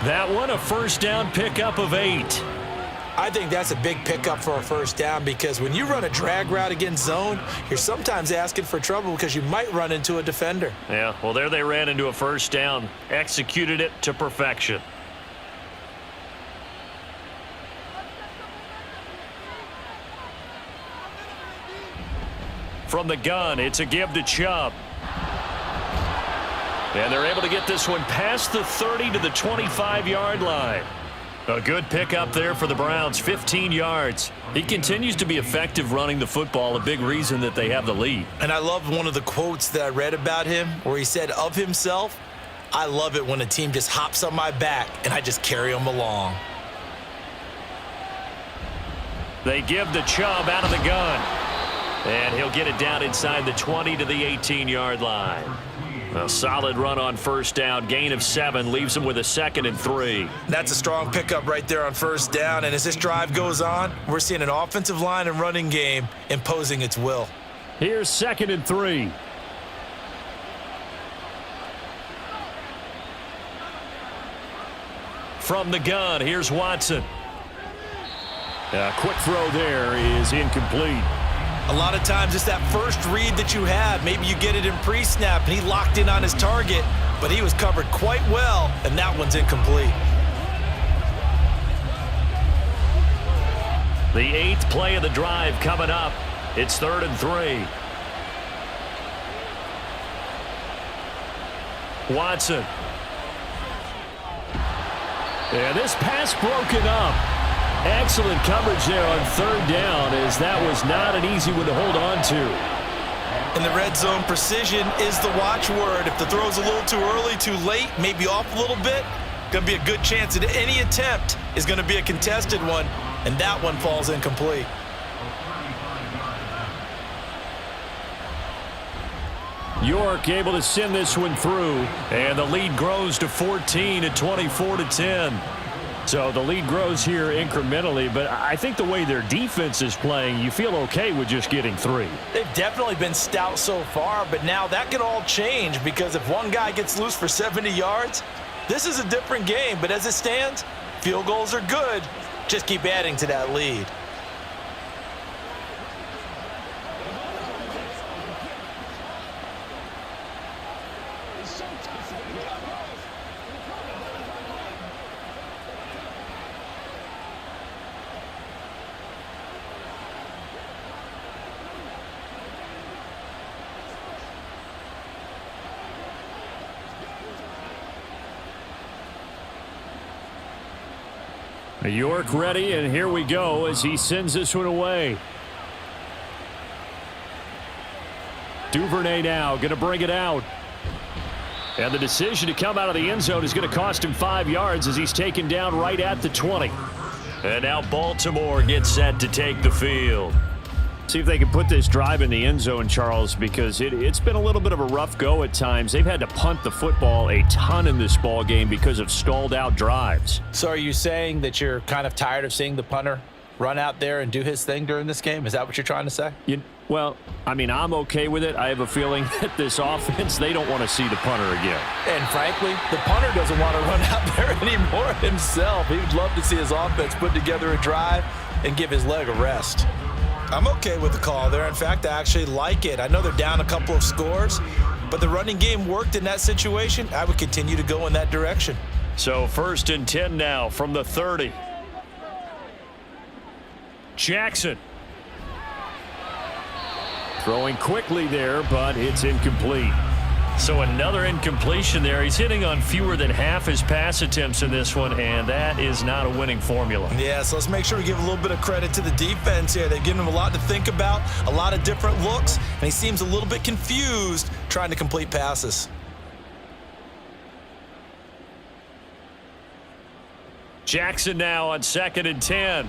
Speaker 1: That one, a 1st down pickup of 8.
Speaker 2: I think that's a big pickup for a 1st down because when you run a drag route against zone, you're sometimes asking for trouble because you might run into a defender.
Speaker 1: Yeah, well, there they ran into a 1st down. Executed it to perfection. From the gun, it's a give to Chubb. And they're able to get this one past the 30 to the 25-yard line. A good pickup there for the Browns, 15 yards. He continues to be effective running the football, a big reason that they have the lead.
Speaker 2: And I love one of the quotes that I read about him where he said of himself, "I love it when a team just hops on my back and I just carry them along."
Speaker 1: They give the Chubb out of the gun. And he'll get it down inside the 20 to the 18-yard line. A solid run on 1st down. Gain of 7 leaves him with a 2nd and 3.
Speaker 2: That's a strong pickup right there on 1st down. And as this drive goes on, we're seeing an offensive line and running game imposing its will.
Speaker 1: Here's 2nd and 3. From the gun, here's Watson. A quick throw there is incomplete.
Speaker 2: A lot of times it's that first read that you have. Maybe you get it in pre-snap, and he locked in on his target, but he was covered quite well, and that one's incomplete.
Speaker 1: The 8th play of the drive coming up. It's 3rd and 3. Watson. And this pass broken up. Excellent coverage there on 3rd down, as that was not an easy one to hold on to.
Speaker 2: In the red zone, precision is the watchword. If the throw's a little too early, too late, maybe off a little bit, going to be a good chance that any attempt is going to be a contested one, and that one falls incomplete.
Speaker 1: York able to send this one through, and the lead grows to 14 at 24-10. So the lead grows here incrementally, but I think the way their defense is playing, you feel okay with just getting 3.
Speaker 3: They've definitely been stout so far, but now that could all change because if one guy gets loose for 70 yards, this is a different game. But as it stands, field goals are good. Just keep adding to that lead.
Speaker 1: York ready, and here we go as he sends this one away. Duvernay now going to bring it out. And the decision to come out of the end zone is going to cost him 5 yards as he's taken down right at the 20. And now Baltimore gets set to take the field. See if they can put this drive in the end zone, Charles, because it's been a little bit of a rough go at times. They've had to punt the football a ton in this ball game because of stalled out drives.
Speaker 3: So are you saying that you're kind of tired of seeing the punter run out there and do his thing during this game? Is that what you're trying to say?
Speaker 1: Well, I mean, I'm okay with it. I have a feeling that this offense, they don't want to see the punter again.
Speaker 3: And frankly, the punter doesn't want to run out there anymore himself. He would love to see his offense put together a drive and give his leg a rest.
Speaker 2: I'm okay with the call there. In fact, I actually like it. I know they're down a couple of scores, but the running game worked in that situation. I would continue to go in that direction.
Speaker 1: So 1st and 10 now from the 30. Jackson. Throwing quickly there, but it's incomplete. So another incompletion there. He's hitting on fewer than half his pass attempts in this one, and that is not a winning formula.
Speaker 2: Yeah, so let's make sure we give a little bit of credit to the defense here. They've given him a lot to think about, a lot of different looks, and he seems a little bit confused trying to complete passes.
Speaker 1: Jackson now on 2nd and 10.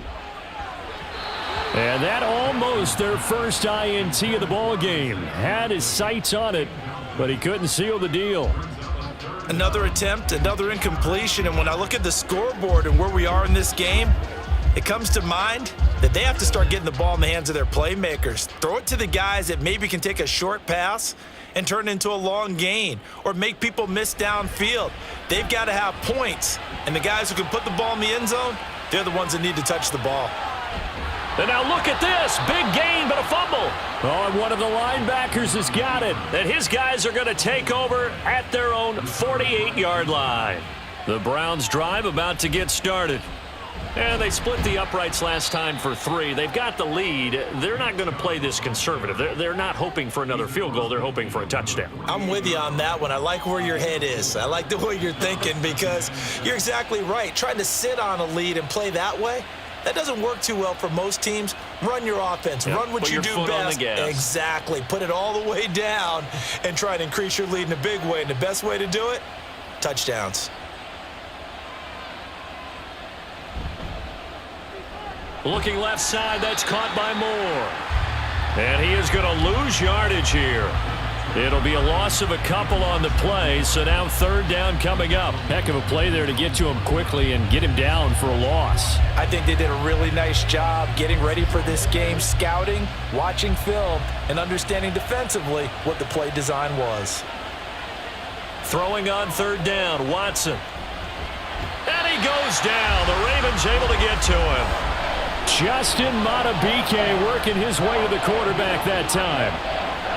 Speaker 1: And that almost their first INT of the ball game. Had his sights on it, but he couldn't seal the deal.
Speaker 2: Another attempt, another incompletion, and when I look at the scoreboard and where we are in this game, it comes to mind that they have to start getting the ball in the hands of their playmakers. Throw it to the guys that maybe can take a short pass and turn it into a long gain or make people miss downfield. They've got to have points, and the guys who can put the ball in the end zone, they're the ones that need to touch the ball.
Speaker 1: And now look at this. Big gain, but a fumble. Oh, and one of the linebackers has got it. And his guys are going to take over at their own 48-yard line. The Browns drive about to get started. And they split the uprights last time for 3. They've got the lead. They're not going to play this conservative. They're not hoping for another field goal. They're hoping for a touchdown.
Speaker 2: I'm with you on that one. I like where your head is. I like the way you're thinking because you're exactly right. Trying to sit on a lead and play that way, that doesn't work too well for most teams. Run your offense. Run what you do best.
Speaker 1: On the gas.
Speaker 2: Exactly. Put it all the way down and try to increase your lead in a big way. And the best way to do it, touchdowns.
Speaker 1: Looking left side, that's caught by Moore. And he is going to lose yardage here. It'll be a loss of a couple on the play, so now 3rd down coming up.
Speaker 4: Heck of a play there to get to him quickly and get him down for a loss.
Speaker 3: I think they did a really nice job getting ready for this game, scouting, watching film, and understanding defensively what the play design was.
Speaker 1: Throwing on 3rd down, Watson. And he goes down. The Ravens able to get to him.
Speaker 4: Justin Madubuike working his way to the quarterback that time.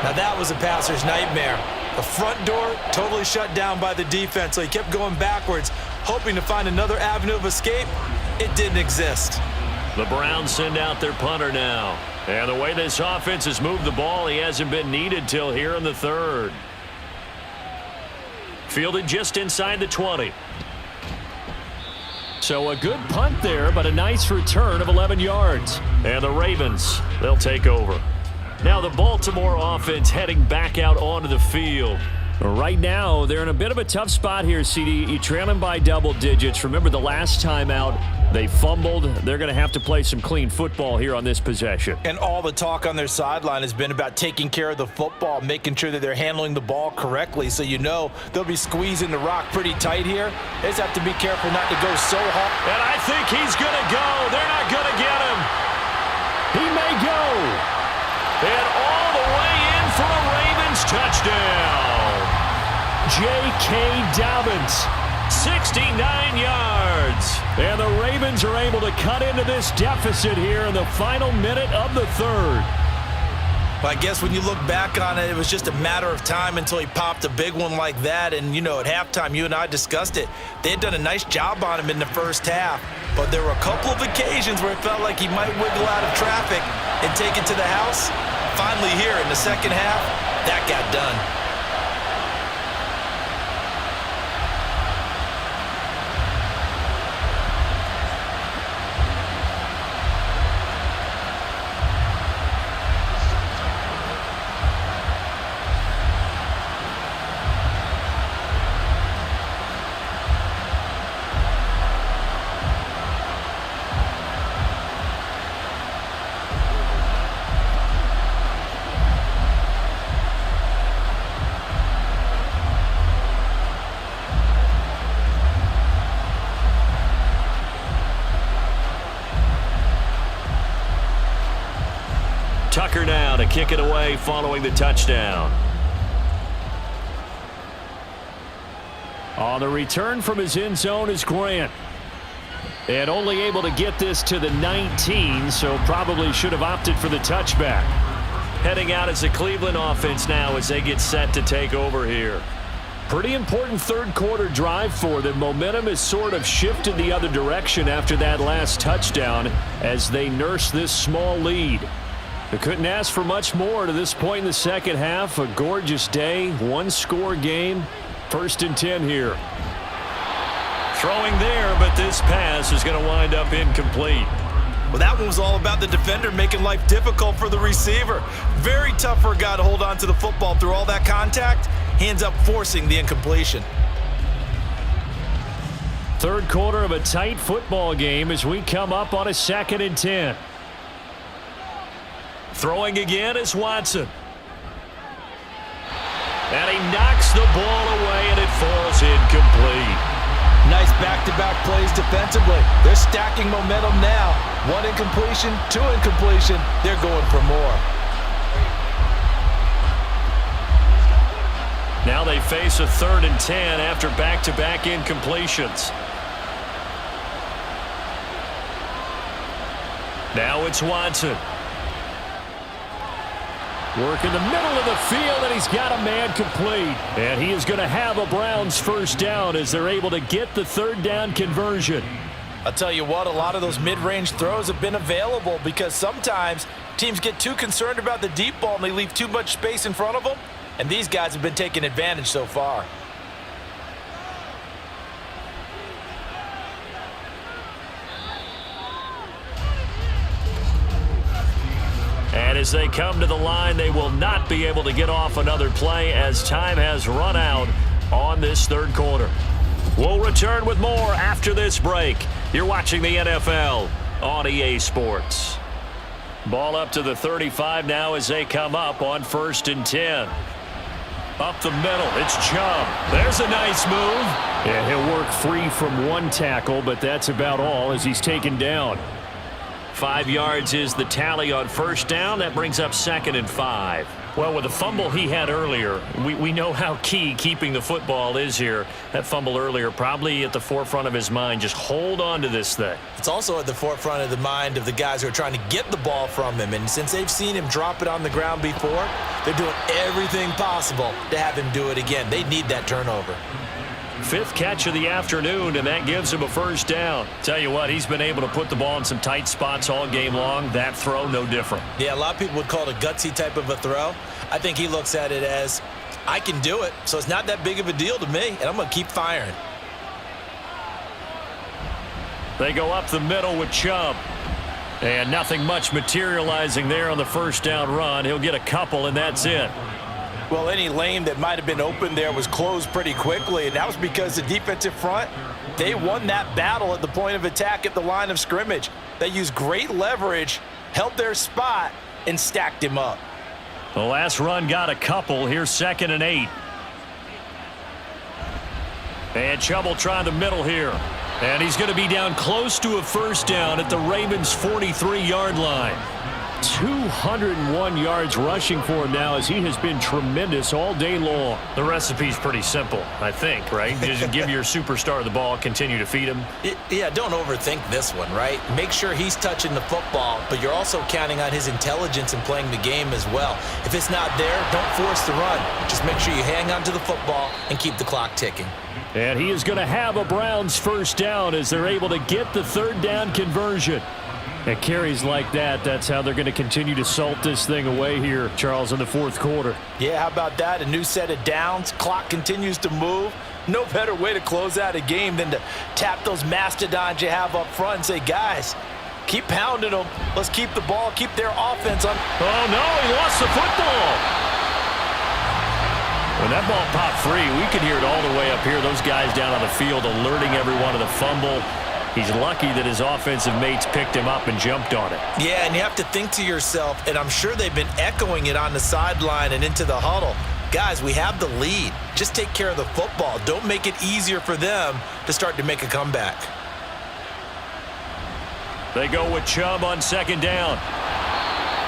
Speaker 2: Now that was a passer's nightmare. The front door totally shut down by the defense, so he kept going backwards, hoping to find another avenue of escape. It didn't exist.
Speaker 1: The Browns send out their punter now. And the way this offense has moved the ball, he hasn't been needed till here in the 3rd. Fielded just inside the 20.
Speaker 4: So a good punt there, but a nice return of 11 yards.
Speaker 1: And the Ravens, they'll take over. Now the Baltimore offense heading back out onto the field.
Speaker 4: Right now, they're in a bit of a tough spot here, CD. You trail them by double digits. Remember the last time out, they fumbled. They're going to have to play some clean football here on this possession.
Speaker 3: And all the talk on their sideline has been about taking care of the football, making sure that they're handling the ball correctly. So you know they'll be squeezing the rock pretty tight here. They just have to be careful not to go so hard.
Speaker 1: And I think he's going to go. They're not going to get him.
Speaker 4: He may go.
Speaker 1: And all the way in for a Ravens touchdown.
Speaker 4: J.K. Dobbins,
Speaker 1: 69 yards.
Speaker 4: And the Ravens are able to cut into this deficit here in the final minute of the 3rd.
Speaker 2: But I guess when you look back on it, it was just a matter of time until he popped a big one like that. And, you know, at halftime, you and I discussed it. They had done a nice job on him in the first half. But there were a couple of occasions where it felt like he might wiggle out of traffic and take it to the house. Finally here in the second half, that got done.
Speaker 1: Tucker now to kick it away following the touchdown.
Speaker 4: On the return from his end zone is Grant. And only able to get this to the 19, so probably should have opted for the touchback.
Speaker 1: Heading out as the Cleveland offense now as they get set to take over here.
Speaker 4: Pretty important 3rd quarter drive for them. Momentum has sort of shifted the other direction after that last touchdown as they nurse this small lead. They couldn't ask for much more to this point in the second half. A gorgeous day, 1-score game. 1st and 10 here.
Speaker 1: Throwing there, but this pass is going to wind up incomplete.
Speaker 2: Well, that one was all about the defender making life difficult for the receiver. Very tough for a guy to hold on to the football through all that contact. He ends up forcing the incompletion.
Speaker 1: Third quarter of a tight football game as we come up on a 2nd and 10. Throwing again is Watson. And he knocks the ball away, and it falls incomplete.
Speaker 3: Nice back-to-back plays defensively. They're stacking momentum now. 1 incompletion, 2 incompletion. They're going for more.
Speaker 1: Now they face a 3rd and 10 after back-to-back incompletions. Now it's Watson. Work in the middle of the field, and he's got a man complete. And he is going to have a Browns first down as they're able to get the 3rd down conversion.
Speaker 3: I'll tell you what, a lot of those mid-range throws have been available because sometimes teams get too concerned about the deep ball and they leave too much space in front of them. And these guys have been taking advantage so far.
Speaker 1: And as they come to the line, they will not be able to get off another play as time has run out on this 3rd quarter. We'll return with more after this break. You're watching the NFL on EA Sports. Ball up to the 35 now as they come up on 1st and 10. Up the middle, it's Chubb. There's a nice move. And he'll work free from 1 tackle, but that's about all as he's taken down. 5 yards is the tally on 1st down. That brings up 2nd and 5. Well, with the fumble he had earlier, we know how key keeping the football is here. That fumble earlier probably at the forefront of his mind. Just hold on to this thing.
Speaker 2: It's also at the forefront of the mind of the guys who are trying to get the ball from him. And since they've seen him drop it on the ground before, they're doing everything possible to have him do it again. They need that turnover.
Speaker 1: 5th catch of the afternoon, and that gives him a 1st down. Tell you what, he's been able to put the ball in some tight spots all game long. That throw, no different.
Speaker 2: Yeah, a lot of people would call it a gutsy type of a throw. I think he looks at it as, I can do it, so it's not that big of a deal to me, and I'm going to keep firing.
Speaker 1: They go up the middle with Chubb. And nothing much materializing there on the 1st down run. He'll get a couple, and that's it.
Speaker 3: Well, any lane that might have been open there was closed pretty quickly, and that was because the defensive front, they won that battle at the point of attack at the line of scrimmage. They used great leverage, held their spot, and stacked him up.
Speaker 1: The last run got a couple. Here's 2nd and 8. And Chubb will try the middle here. And he's going to be down close to a 1st down at the Ravens' 43-yard line. 201 yards rushing for him now as he has been tremendous all day long. The recipe's pretty simple, I think, right? Just give your superstar the ball, continue to feed him.
Speaker 2: Yeah, don't overthink this one, right? Make sure he's touching the football, but you're also counting on his intelligence in playing the game as well. If it's not there, don't force the run. Just make sure you hang on to the football and keep the clock ticking.
Speaker 1: And he is going to have a Browns 1st down as they're able to get the 3rd down conversion. At carries like that, that's how they're going to continue to salt this thing away here, Charles, in the 4th quarter.
Speaker 3: Yeah, how about that? A new set of downs. Clock continues to move. No better way to close out a game than to tap those mastodons you have up front and say, guys, keep pounding them. Let's keep the ball, keep their offense on.
Speaker 1: Oh, no, he lost the football. When that ball popped free, we could hear it all the way up here. Those guys down on the field alerting everyone of the fumble. He's lucky that his offensive mates picked him up and jumped on it.
Speaker 2: Yeah, and you have to think to yourself, and I'm sure they've been echoing it on the sideline and into the huddle. Guys, we have the lead. Just take care of the football. Don't make it easier for them to start to make a comeback.
Speaker 1: They go with Chubb on 2nd down.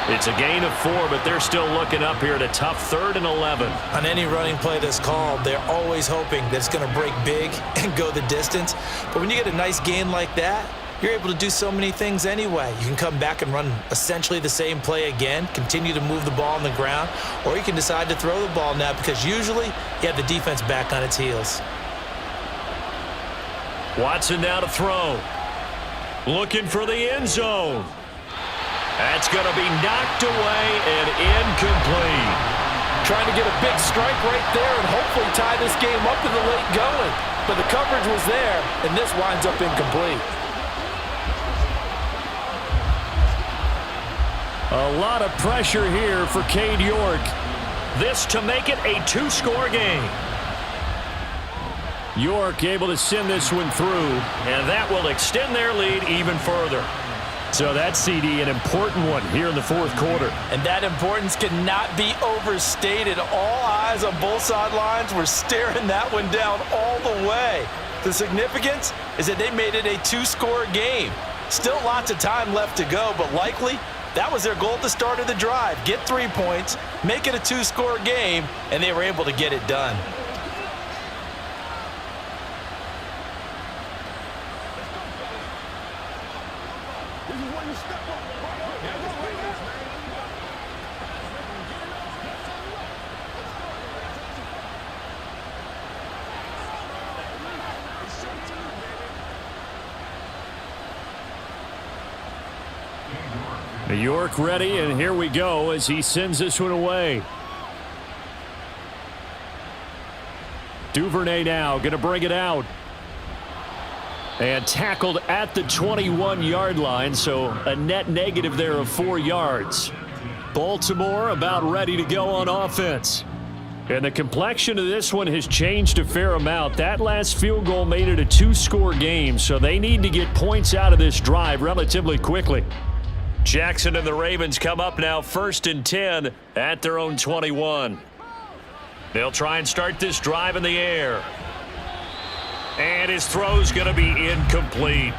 Speaker 1: It's a gain of 4, but they're still looking up here at a tough 3rd and 11.
Speaker 2: On any running play that's called, they're always hoping that it's going to break big and go the distance. But when you get a nice gain like that, you're able to do so many things anyway. You can come back and run essentially the same play again, continue to move the ball on the ground, or you can decide to throw the ball now because usually you have the defense back on its heels.
Speaker 1: Watson now to throw. Looking for the end zone. That's going to be knocked away and incomplete.
Speaker 3: Trying to get a big strike right there and hopefully tie this game up in the late going. But the coverage was there, and this winds up incomplete.
Speaker 1: A lot of pressure here for Cade York. This to make it a 2-score game. York able to send this one through, and that will extend their lead even further. So that CD, an important one here in the fourth quarter.
Speaker 3: And that importance cannot be overstated. All eyes on both sidelines were staring that one down all the way. The significance is that they made it a two-score game. Still lots of time left to go, but likely that was their goal at the start of the drive. Get 3 points, make it a two-score game, and they were able to get it done.
Speaker 1: York ready, and here we go as he sends this one away. Duvernay now going to bring it out. And tackled at the 21-yard line, so a net negative there of 4 yards. Baltimore about ready to go on offense. And the complexion of this one has changed a fair amount. That last field goal made it a two-score game, so they need to get points out of this drive relatively quickly. Jackson and the Ravens come up now 1st and 10 at their own 21. They'll try and start this drive in the air. And his throw's going to be incomplete.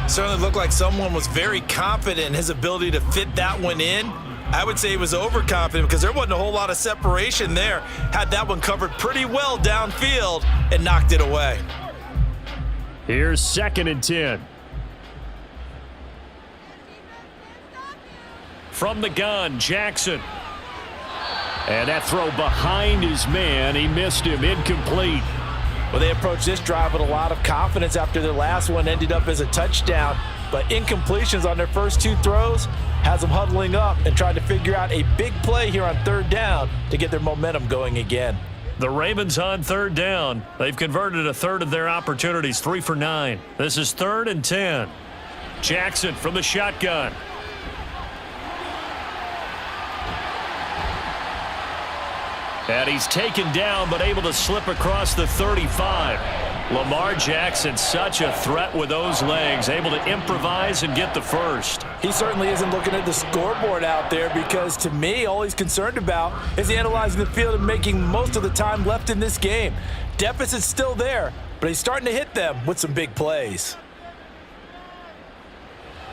Speaker 2: Certainly looked like someone was very confident in his ability to fit that one in. I would say he was overconfident because there wasn't a whole lot of separation there. Had that one covered pretty well downfield and knocked it away.
Speaker 1: Here's 2nd and 10. From the gun, Jackson. And that throw behind his man. He missed him. Incomplete.
Speaker 3: Well, they approached this drive with a lot of confidence after their last one ended up as a touchdown. But incompletions on their first 2 throws has them huddling up and trying to figure out a big play here on 3rd down to get their momentum going again.
Speaker 1: The Ravens on 3rd down. They've converted a third of their opportunities, 3 for 9. This is 3rd and 10. Jackson from the shotgun. And he's taken down, but able to slip across the 35. Lamar Jackson, such a threat with those legs, able to improvise and get the first.
Speaker 3: He certainly isn't looking at the scoreboard out there because, to me, all he's concerned about is analyzing the field and making most of the time left in this game. Deficit's still there, but he's starting to hit them with some big plays.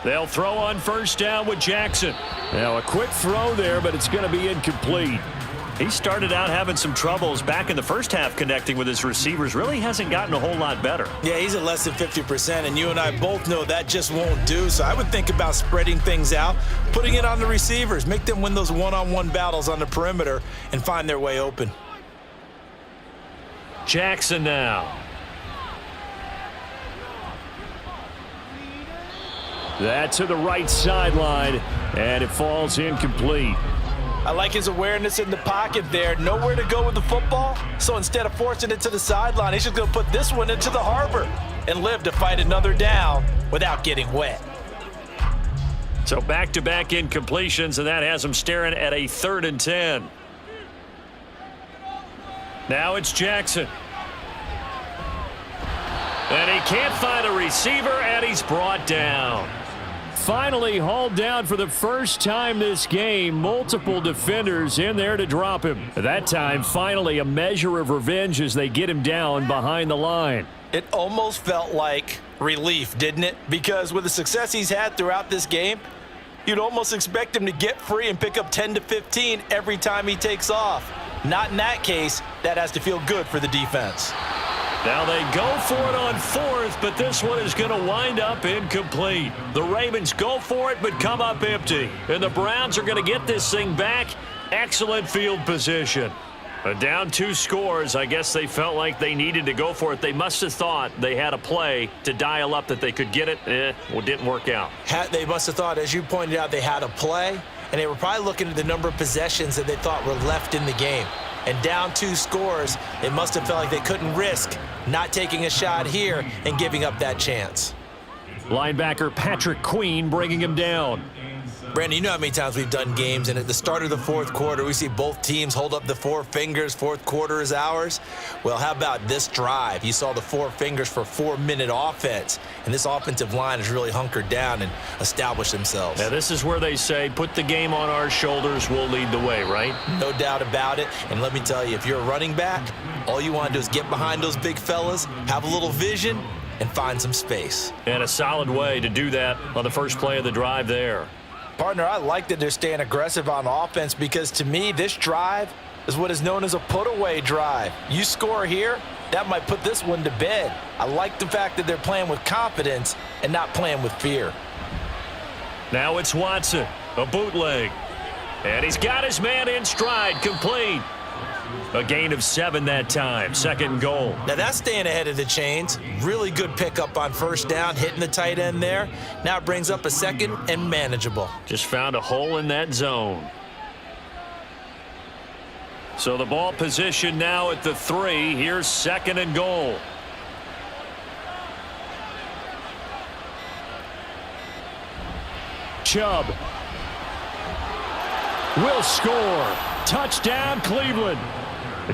Speaker 1: They'll throw on 1st down with Jackson. Now, a quick throw there, but it's going to be incomplete. He started out having some troubles back in the first half connecting with his receivers. Really hasn't gotten a whole lot better.
Speaker 2: Yeah, he's at less than 50%, and you and I both know that just won't do. So I would think about spreading things out, putting it on the receivers, make them win those one-on-one battles on the perimeter and find their way open.
Speaker 1: Jackson now. That to the right sideline, and it falls incomplete.
Speaker 3: I like his awareness in the pocket there. Nowhere to go with the football, so instead of forcing it to the sideline, he's just going to put this one into the harbor and live to fight another down without getting wet.
Speaker 1: So back-to-back incompletions, and that has him staring at a 3rd and 10. Now it's Jackson. And he can't find a receiver, and he's brought down. Finally hauled down for the first time this game. Multiple defenders in there to drop him. That time, finally, a measure of revenge as they get him down behind the line.
Speaker 3: It almost felt like relief, didn't it? Because with the success he's had throughout this game, you'd almost expect him to get free and pick up 10 to 15 every time he takes off. Not in that case. That has to feel good for the defense.
Speaker 1: Now they go for it on 4th, but this one is going to wind up incomplete. The Ravens go for it, but come up empty. And the Browns are going to get this thing back. Excellent field position. Down 2 scores. I guess they felt like they needed to go for it. They must have thought they had a play to dial up that they could get it. Well, didn't work out.
Speaker 2: They must have thought, as you pointed out, they had a play, and they were probably looking at the number of possessions that they thought were left in the game. And down 2 scores, they must have felt like they couldn't risk not taking a shot here and giving up that chance.
Speaker 1: Linebacker Patrick Queen bringing him down.
Speaker 2: Brandon, you know how many times we've done games, and at the start of the fourth quarter, we see both teams hold up the four fingers, fourth quarter is ours. Well, how about this drive? You saw the four fingers for 4-minute offense, and this offensive line has really hunkered down and established themselves.
Speaker 1: Now, this is where they say, put the game on our shoulders, we'll lead the way, right?
Speaker 2: No doubt about it, and let me tell you, if you're a running back, all you want to do is get behind those big fellas, have a little vision, and find some space.
Speaker 1: And a solid way to do that on the first play of the drive there.
Speaker 3: Partner, I like that they're staying aggressive on offense because, to me, this drive is what is known as a put-away drive. You score here, that might put this one to bed. I like the fact that they're playing with confidence and not playing with fear.
Speaker 1: Now it's Watson, a bootleg. And he's got his man in stride, complete. A gain of 7 that time, second and goal.
Speaker 2: Now that's staying ahead of the chains. Really good pickup on first down, hitting the tight end there. Now it brings up a second and manageable.
Speaker 1: Just found a hole in that zone. So the ball position now at the 3. Here's second and goal. Chubb will score. Touchdown, Cleveland.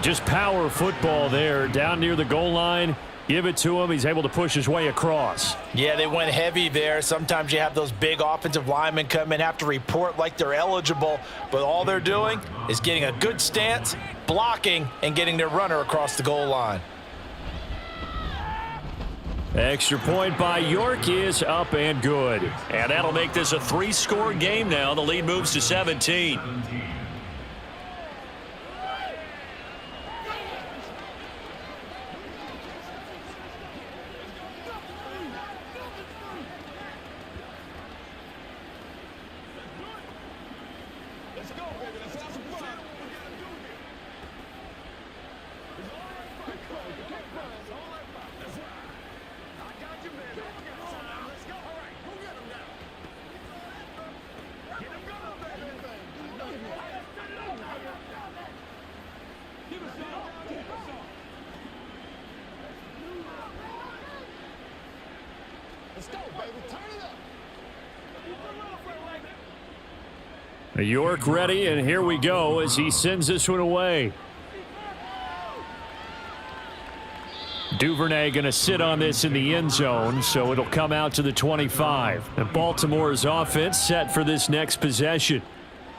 Speaker 1: Just power football there down near the goal line. Give it to him. He's able to push his way across.
Speaker 3: Yeah, they went heavy there. Sometimes you have those big offensive linemen come in, have to report like they're eligible, but all they're doing is getting a good stance, blocking, and getting their runner across the goal line.
Speaker 1: Extra point by York is up and good. And that'll make this a 3-score game now. The lead moves to 17. York ready, and here we go as he sends this one away. Duvernay going to sit on this in the end zone, so it'll come out to the 25. And Baltimore's offense set for this next possession.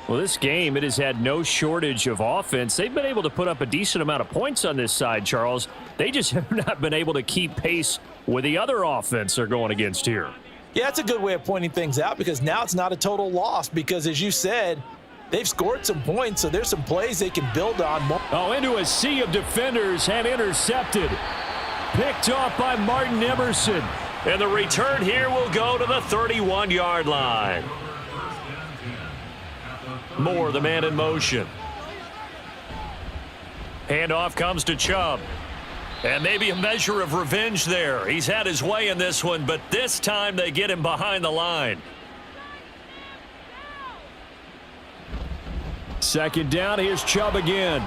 Speaker 1: Well, this game, it has had no shortage of offense. They've been able to put up a decent amount of points on this side, Charles. They just have not been able to keep pace with the other offense they're going against here.
Speaker 3: Yeah, that's a good way of pointing things out because now it's not a total loss because, as you said, they've scored some points, so there's some plays they can build on.
Speaker 1: Oh, into a sea of defenders and intercepted. Picked off by Martin Emerson. And the return here will go to the 31-yard line. Moore, the man in motion. Handoff comes to Chubb. And maybe a measure of revenge there. He's had his way in this one, but this time they get him behind the line. Second down, here's Chubb again.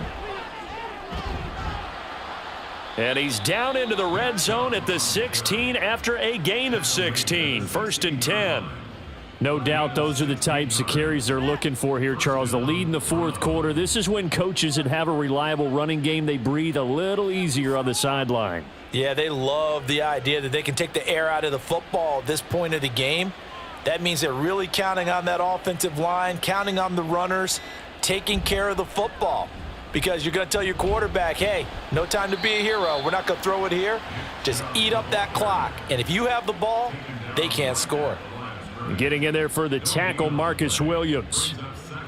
Speaker 1: And he's down into the red zone at the 16 after a gain of 16. First and 10. No doubt those are the types of carries they're looking for here, Charles. The lead in the fourth quarter. This is when coaches that have a reliable running game, they breathe a little easier on the sideline.
Speaker 3: Yeah, they love the idea that they can take the air out of the football at this point of the game. That means they're really counting on that offensive line, counting on the runners, taking care of the football. Because you're going to tell your quarterback, hey, no time to be a hero. We're not going to throw it here. Just eat up that clock. And if you have the ball, they can't score.
Speaker 1: Getting in there for the tackle, Marcus Williams.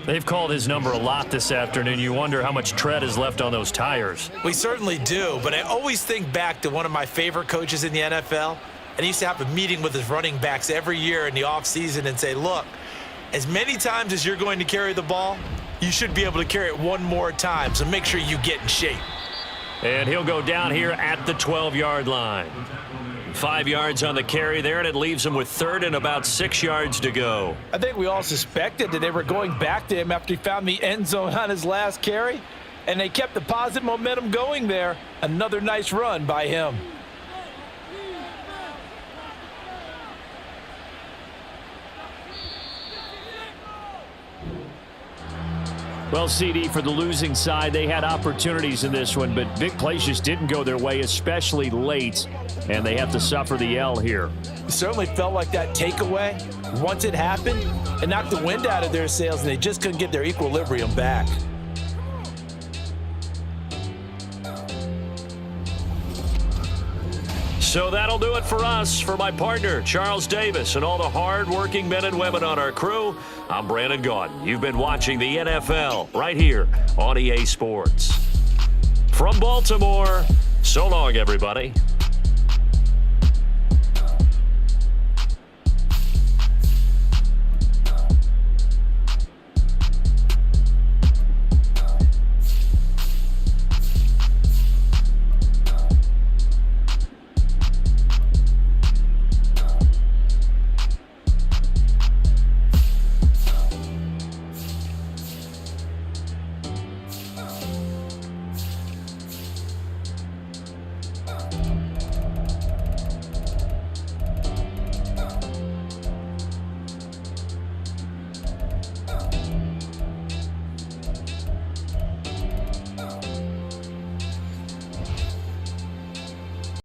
Speaker 1: They've called his number a lot this afternoon. You wonder how much tread is left on those tires.
Speaker 2: We certainly do, but I always think back to one of my favorite coaches in the NFL. And he used to have a meeting with his running backs every year in the offseason and say, look, as many times as you're going to carry the ball, you should be able to carry it one more time, so make sure you get in shape.
Speaker 1: And he'll go down here at the 12-yard line. 5 yards on the carry there, and it leaves him with third and about 6 yards to go.
Speaker 3: I think we all suspected that they were going back to him after he found the end zone on his last carry, and they kept the positive momentum going there. Another nice run by him.
Speaker 1: Well, CD, for the losing side, they had opportunities in this one, but big plays just didn't go their way, especially late, and they have to suffer the L here.
Speaker 3: It certainly felt like that takeaway, once it happened, it knocked the wind out of their sails, and they just couldn't get their equilibrium back.
Speaker 1: So that'll do it for us. For my partner, Charles Davis, and all the hard-working men and women on our crew, I'm Brandon Gaudin. You've been watching the NFL right here on EA Sports. From Baltimore, so long, everybody.